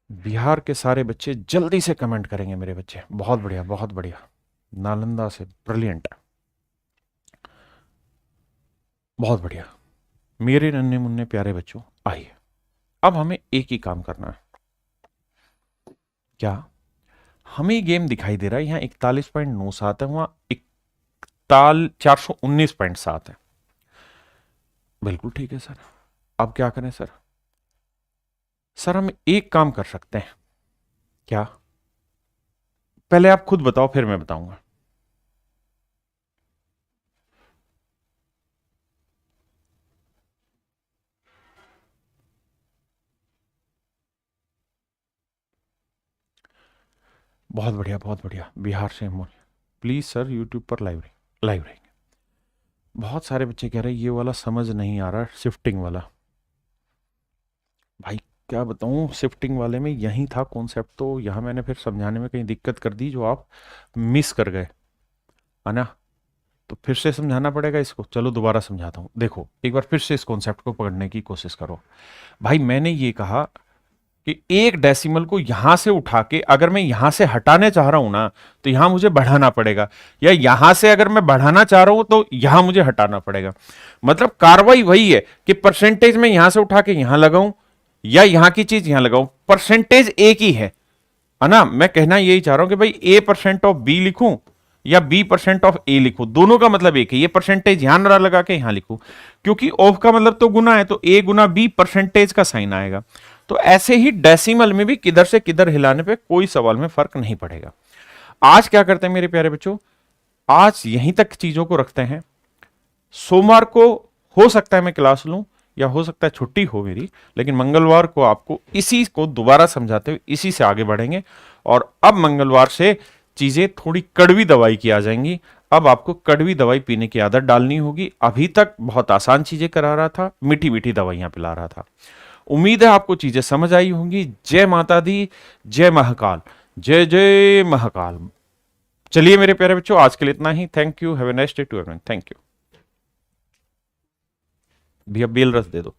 बिहार के सारे बच्चे जल्दी से कमेंट करेंगे मेरे बच्चे। बहुत बढ़िया, बहुत बढ़िया। नालंदा से ब्रिलियंट, बहुत बढ़िया। मेरे नन्हे मुन्ने प्यारे बच्चों, आइए अब हमें एक ही काम करना है। क्या? हमें गेम दिखाई दे रहा है, यहाँ 41.97 है, वहां 419.7 है। बिल्कुल ठीक है सर। अब क्या करें सर? सर हम एक काम कर सकते हैं। क्या? पहले आप खुद बताओ, फिर मैं बताऊंगा। बहुत बढ़िया, बहुत बढ़िया। बिहार से मोल, प्लीज सर यूट्यूब पर लाइव रहेंगे। बहुत सारे बच्चे कह रहे हैं ये वाला समझ नहीं आ रहा, शिफ्टिंग वाला। भाई क्या बताऊं, शिफ्टिंग वाले में यही था कॉन्सेप्ट, तो यहां मैंने फिर समझाने में कहीं दिक्कत कर दी जो आप मिस कर गए, है ना? तो फिर से समझाना पड़ेगा इसको। चलो दोबारा समझाता हूं। देखो एक बार फिर से इस कॉन्सेप्ट को पकड़ने की कोशिश करो। भाई मैंने ये कहा कि एक डेसिमल को यहां से उठा के अगर मैं यहां से हटाने चाह रहा हूं ना, तो यहां मुझे बढ़ाना पड़ेगा, या यहां से अगर मैं बढ़ाना चाह रहा हूं तो यहां मुझे हटाना पड़ेगा। मतलब कार्रवाई वही है कि परसेंटेज में यहां से उठा के यहां लगाऊं या यहां की चीज यहां लगाऊं, परसेंटेज एक ही है ना? मैं कहना यही चाह रहा हूं कि भाई A% ऑफ बी लिखूं या B% ऑफ ए लिखूं, दोनों का मतलब एक है। ये परसेंटेज यहां ना लगा के यहां लिखूं, क्योंकि ऑफ का मतलब तो गुना है, तो A गुना B परसेंटेज का साइन आएगा। तो ऐसे ही डेसिमल में भी किधर से किधर हिलाने पे कोई सवाल में फर्क नहीं पड़ेगा। आज क्या करते हैं मेरे प्यारे बच्चों, आज यहीं तक चीजों को रखते हैं। सोमवार को हो सकता है मैं क्लास लूं, या हो सकता है छुट्टी हो मेरी, लेकिन मंगलवार को आपको इसी को दोबारा समझाते हुए इसी से आगे बढ़ेंगे। और अब मंगलवार से चीजें थोड़ी कड़वी दवाई की आ जाएंगी। अब आपको कड़वी दवाई पीने की आदत डालनी होगी। अभी तक बहुत आसान चीजें करा रहा था, मीठी मीठी दवाइयां पिला रहा था। उम्मीद है आपको चीजें समझ आई होंगी। जय माता दी, जय महाकाल, जय जय महाकाल। चलिए मेरे प्यारे बच्चों, आज के लिए इतना ही। Thank you, have a nice day to everyone. Thank you. भैया बेल रस दे दो।